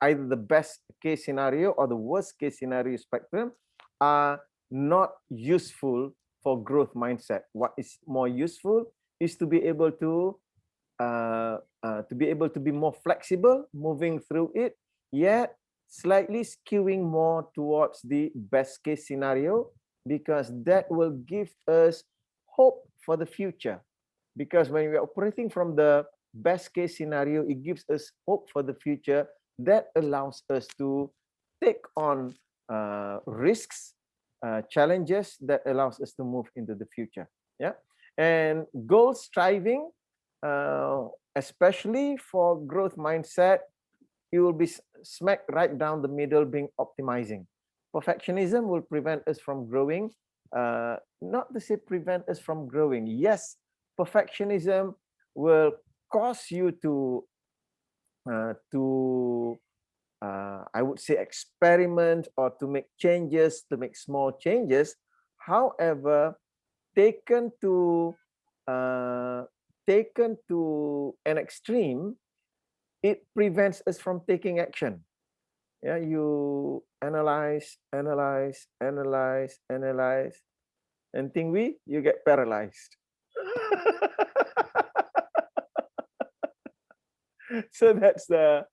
either the best case scenario or the worst case scenario spectrum, are not useful for growth mindset. What is more useful is to be able to be more flexible, moving through it, yet slightly skewing more towards the best case scenario, because that will give us hope for the future. Because when we are operating from the best case scenario, it gives us hope for the future. That allows us to take on risks, challenges that allows us to move into the future. Yeah, and goal striving, especially for growth mindset, it will be smack right down the middle, being optimizing. Perfectionism will prevent us from growing. Not to say prevent us from growing. Yes, perfectionism will cause you to I would say experiment or to make changes, to make small changes. However, taken to an extreme, it prevents us from taking action. Yeah, you analyze, and think you get paralyzed. So that's the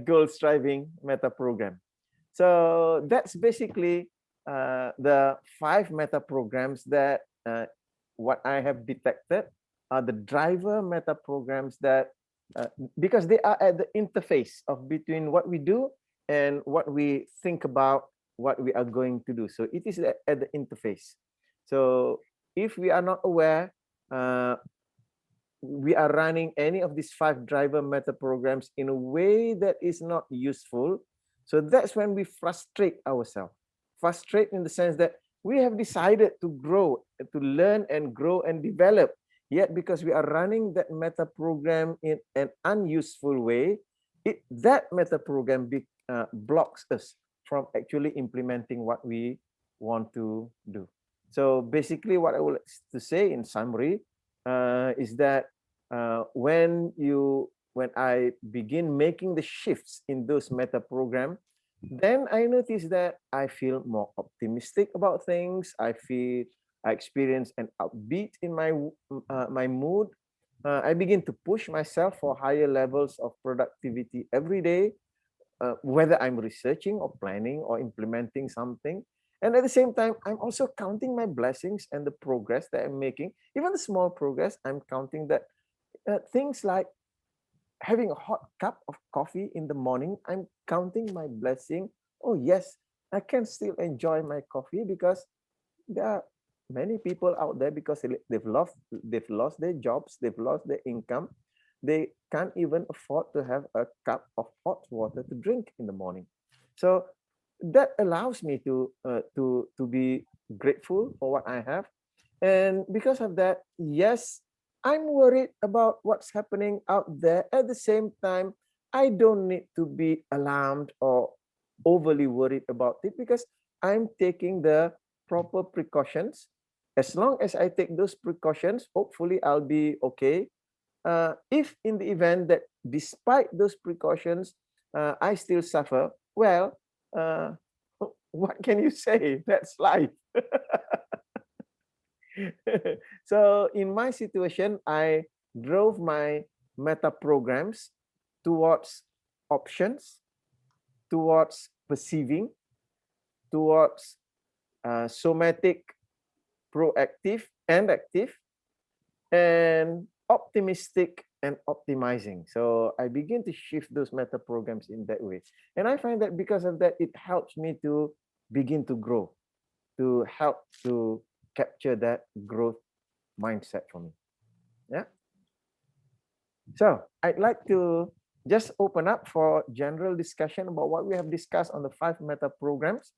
goal striving meta program. So that's basically the 5 meta programs that what I have detected are the driver meta programs that because they are at the interface of between what we do and what we think about what we are going to do. So it is at the interface. So if we are not aware, we are running any of these 5 driver meta programs in a way that is not useful. So that's when we frustrate ourselves. Frustrate in the sense that we have decided to grow, to learn and grow and develop. Yet because we are running that meta program in an unuseful way, that meta program blocks us from actually implementing what we want to do. So basically what I would like to say in summary is that when I begin making the shifts in those meta program, then I notice that I feel more optimistic about things. I experience an upbeat in my mood. I begin to push myself for higher levels of productivity every day, whether I'm researching or planning or implementing something. And at the same time, I'm also counting my blessings and the progress that I'm making. Even the small progress, I'm counting that things like having a hot cup of coffee in the morning, I'm counting my blessing. Oh, yes, I can still enjoy my coffee because there are many people out there because they've lost their jobs, they've lost their income. They can't even afford to have a cup of hot water to drink in the morning. So that allows me to be grateful for what I have. And because of that, yes, I'm worried about what's happening out there. At the same time, I don't need to be alarmed or overly worried about it because I'm taking the proper precautions. As long as I take those precautions, hopefully I'll be okay. If in the event that despite those precautions, I still suffer, well, uh, what can you say? That's life. So in my situation, I drove my meta programs towards options, towards perceiving, towards somatic, proactive and active, and optimistic and optimizing. So I begin to shift those meta programs in that way. And I find that because of that, it helps me to begin to grow, to help to capture that growth mindset for me. Yeah. So I'd like to just open up for general discussion about what we have discussed on the 5 meta programs.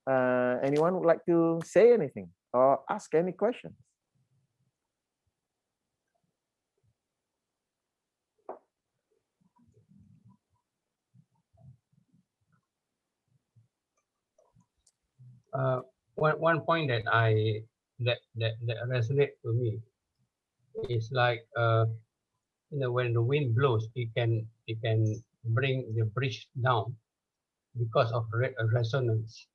Anyone would like to say anything or ask any questions? One point that that resonate to me is like when the wind blows, it can bring the bridge down because of resonance.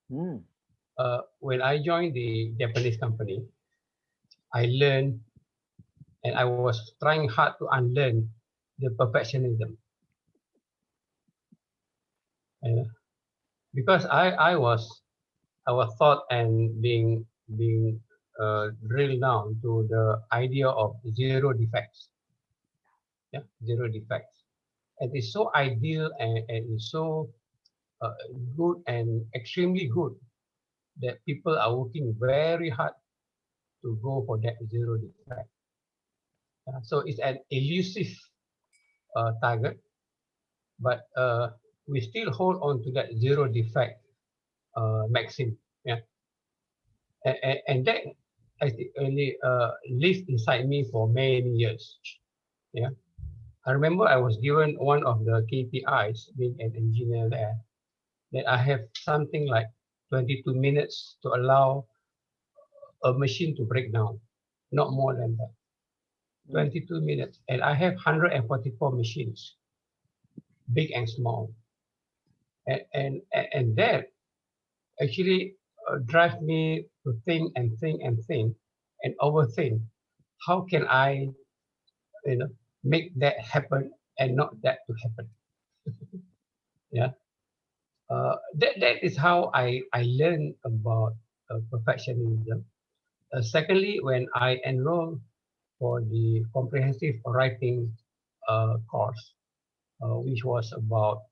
When I joined the Japanese company, I learned and I was trying hard to unlearn the perfectionism. Because I was thought and being drilled down to the idea of zero defects. Yeah, zero defects. And it's so ideal and it's so good and extremely good that people are working very hard to go for that zero defect. So it's an elusive target, but we still hold on to that zero defect maxim. Yeah, and that I think only lived inside me for many years. Yeah, I remember I was given one of the KPIs being an engineer there that I have something like 22 minutes to allow a machine to break down, not more than that. 22 minutes, and I have 144 machines, big and small, and that actually drive me to think and think and think and overthink. How can I, make that happen and not that to happen? Yeah, that is how I learned about perfectionism. Secondly, when I enrolled for the comprehensive writing course, which was about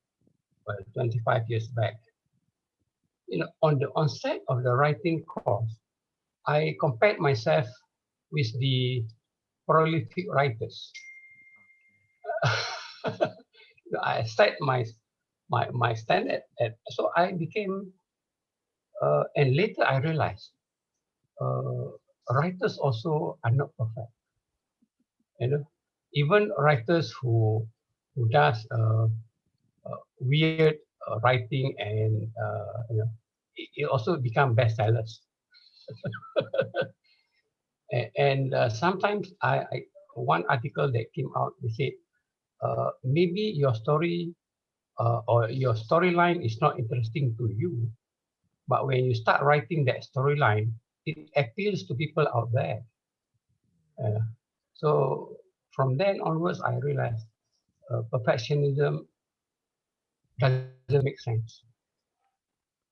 25 years back, on the onset of the writing course, I compared myself with the prolific writers. I set my standard at, so I became, and later I realized writers also are not perfect. Even writers who does weird writing and it also become bestsellers. And sometimes I one article that came out, they said maybe your story or your storyline is not interesting to you, but when you start writing that storyline, it appeals to people out there. So from then onwards, I realized perfectionism doesn't make sense.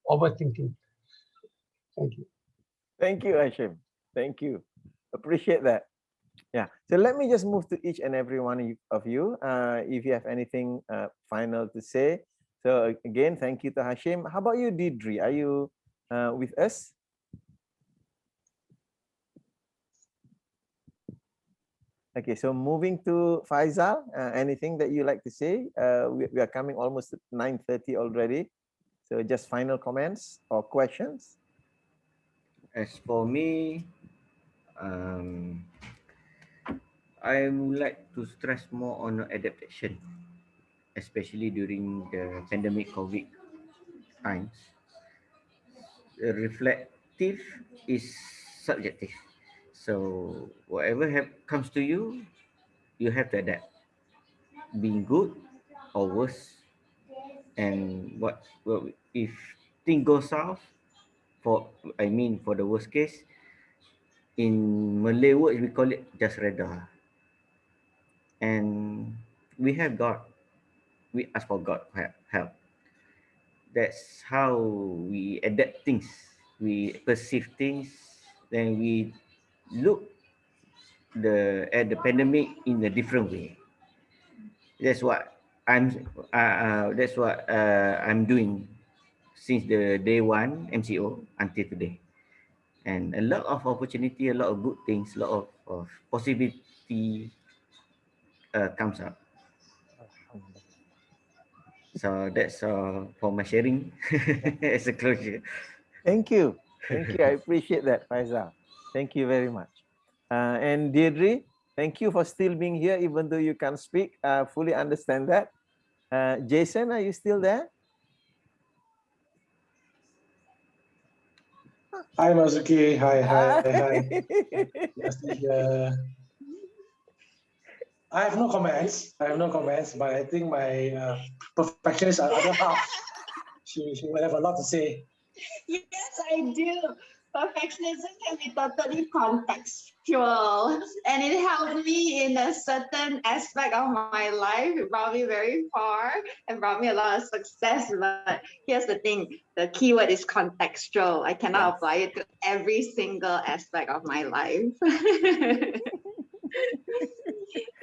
Overthinking. Thank you. Thank you, Hashim. Thank you. Appreciate that. Yeah. So let me just move to each and every one of you. If you have anything final to say. So again, thank you to Hashim. How about you, Didri? Are you with us? Okay, so moving to Faisal, anything that you like to say? We are coming almost at 9:30 already. So just final comments or questions? As for me, I would like to stress more on adaptation, especially during the pandemic COVID times. Reflective is subjective. So whatever comes to you, you have to adapt, being good or worse. And what if thing goes south, for the worst case, in Malay words we call it just reda. And we have God. We ask for God help. That's how we adapt things. We perceive things. Then we look at the pandemic in a different way. That's what I'm doing since the day one MCO until today. And a lot of opportunity, a lot of good things, a lot of possibility comes up. So that's for my sharing as a closure. Thank you. Thank you. I appreciate that, Faisal. Thank you very much. And Deirdre, thank you for still being here, even though you can't speak. I fully understand that. Jason, are you still there? Hi, Mazuki. Hi. Yes, I have no comments. But I think my perfectionist other half, she will have a lot to say. Yes, I do. Perfectionism can be totally contextual, and it helped me in a certain aspect of my life. It brought me very far and brought me a lot of success. But here's the thing, the keyword is contextual. I cannot apply it to every single aspect of my life.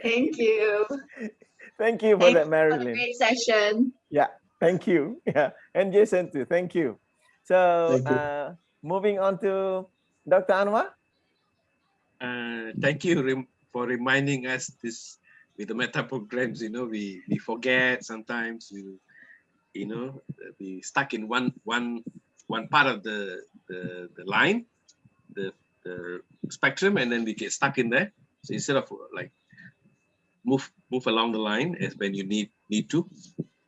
Thank you. Thank you for that, Marilyn. For a great session. Yeah, thank you. Yeah, and Jason too. Thank you. So moving on to Dr. Anwar. Thank you for reminding us this with the meta programs. You know, we forget sometimes. We stuck in one part of the line, the spectrum, and then we get stuck in there. So instead of like move along the line as when you need to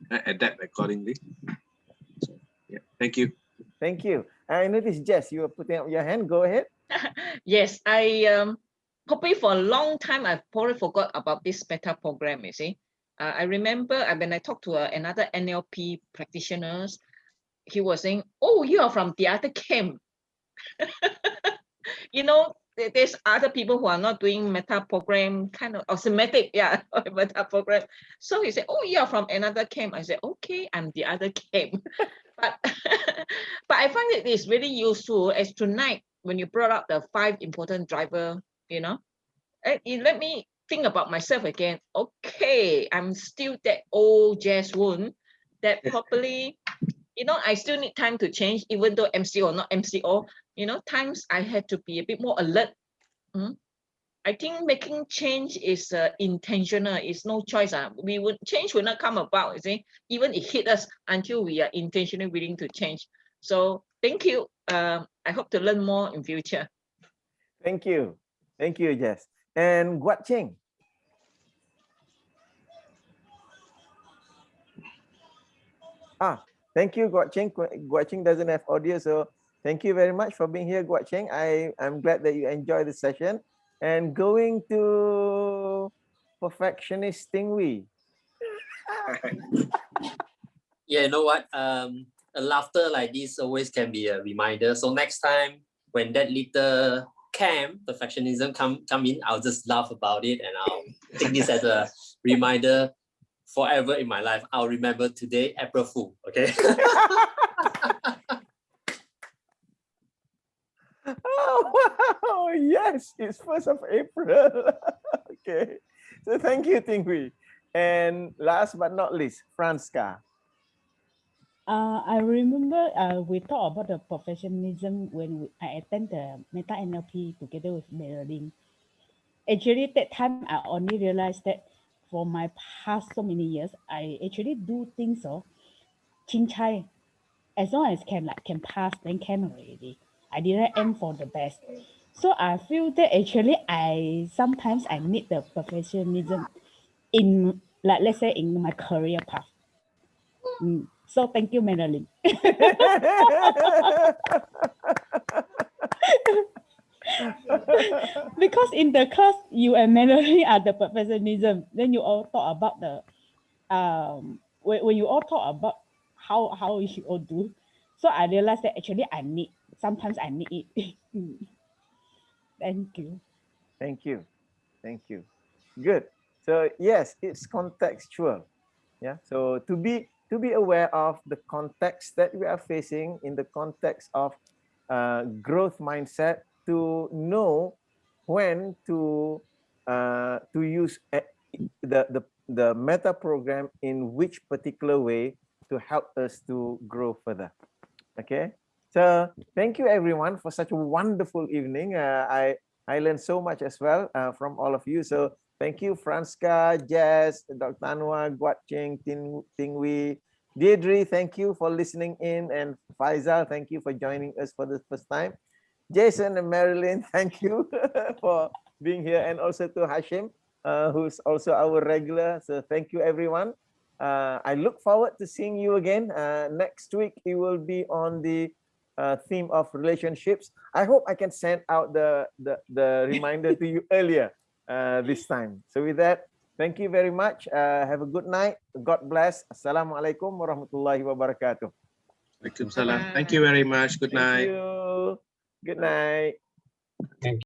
adapt accordingly. So, yeah, thank you. Thank you. I noticed, Jess, you were putting up your hand. Go ahead. Yes, I probably for a long time I've probably forgot about this meta program. You see, I remember when I talked to another NLP practitioners, he was saying, "Oh, you are from the other camp." You know, there's other people who are not doing meta program kind of or somatic, meta program. So he said, "Oh, you are from another camp." I said, "Okay, I'm the other camp." But but I find it is really useful as tonight when you brought up the 5 important driver, it let me think about myself again. Okay, I'm still that old jazz wound that probably, I still need time to change, even though MCO or not MCO, times I had to be a bit more alert. I think making change is intentional. It's no choice. Change will not come about, you see, even it hit us until we are intentionally willing to change. So thank you. I hope to learn more in future. Thank you. Thank you, Jess. And Guat Ching. Thank you, Guat Ching. Guat Ching doesn't have audio, so thank you very much for being here, Guat Ching. I'm glad that you enjoyed the session. And going to perfectionist Stingwee. Yeah, you know what? A laughter like this always can be a reminder. So next time when that little perfectionism come in, I'll just laugh about it and I'll take this as a reminder forever in my life. I'll remember today, April Fool. Okay. Oh, wow. Yes, it's 1st of April. Okay. So thank you, Ting Hui. And last but not least, Franska. I remember we talked about the professionalism when I attend the Meta NLP together with Marilyn. Actually, that time I only realized that for my past so many years, I actually do things so chin chai. As long as can pass, then can already. I didn't aim for the best. So I feel that actually I sometimes I need the professionalism in, like, let's say in my career path. So thank you, Marilyn. Because in the class, you and Melanie are the professionalism. Then you all talk about the when you all talk about how we should all do. So I realized that actually sometimes I need it. Thank you. Thank you. Thank you. Good. So yes, it's contextual. Yeah. So to be aware of the context that we are facing in the context of growth mindset, to know when to use the meta program in which particular way to help us to grow further. Okay. So thank you everyone for such a wonderful evening. I learned so much as well from all of you. So thank you, Franska, Jess, Dr. Anwar, Guat Cheng, Ting Wee, Deirdre, thank you for listening in, and Faisal, thank you for joining us for the first time. Jason and Marilyn, thank you for being here, and also to Hashim, who's also our regular. So thank you everyone. I look forward to seeing you again. Next week, it will be on the theme of relationships. I hope I can send out the reminder to you earlier this time. So with that, thank you very much. Have a good night. God bless. Assalamualaikum warahmatullahi wabarakatuh. Waalaikumsalam. Thank you very much. Good night. Thank you. Good night. Thank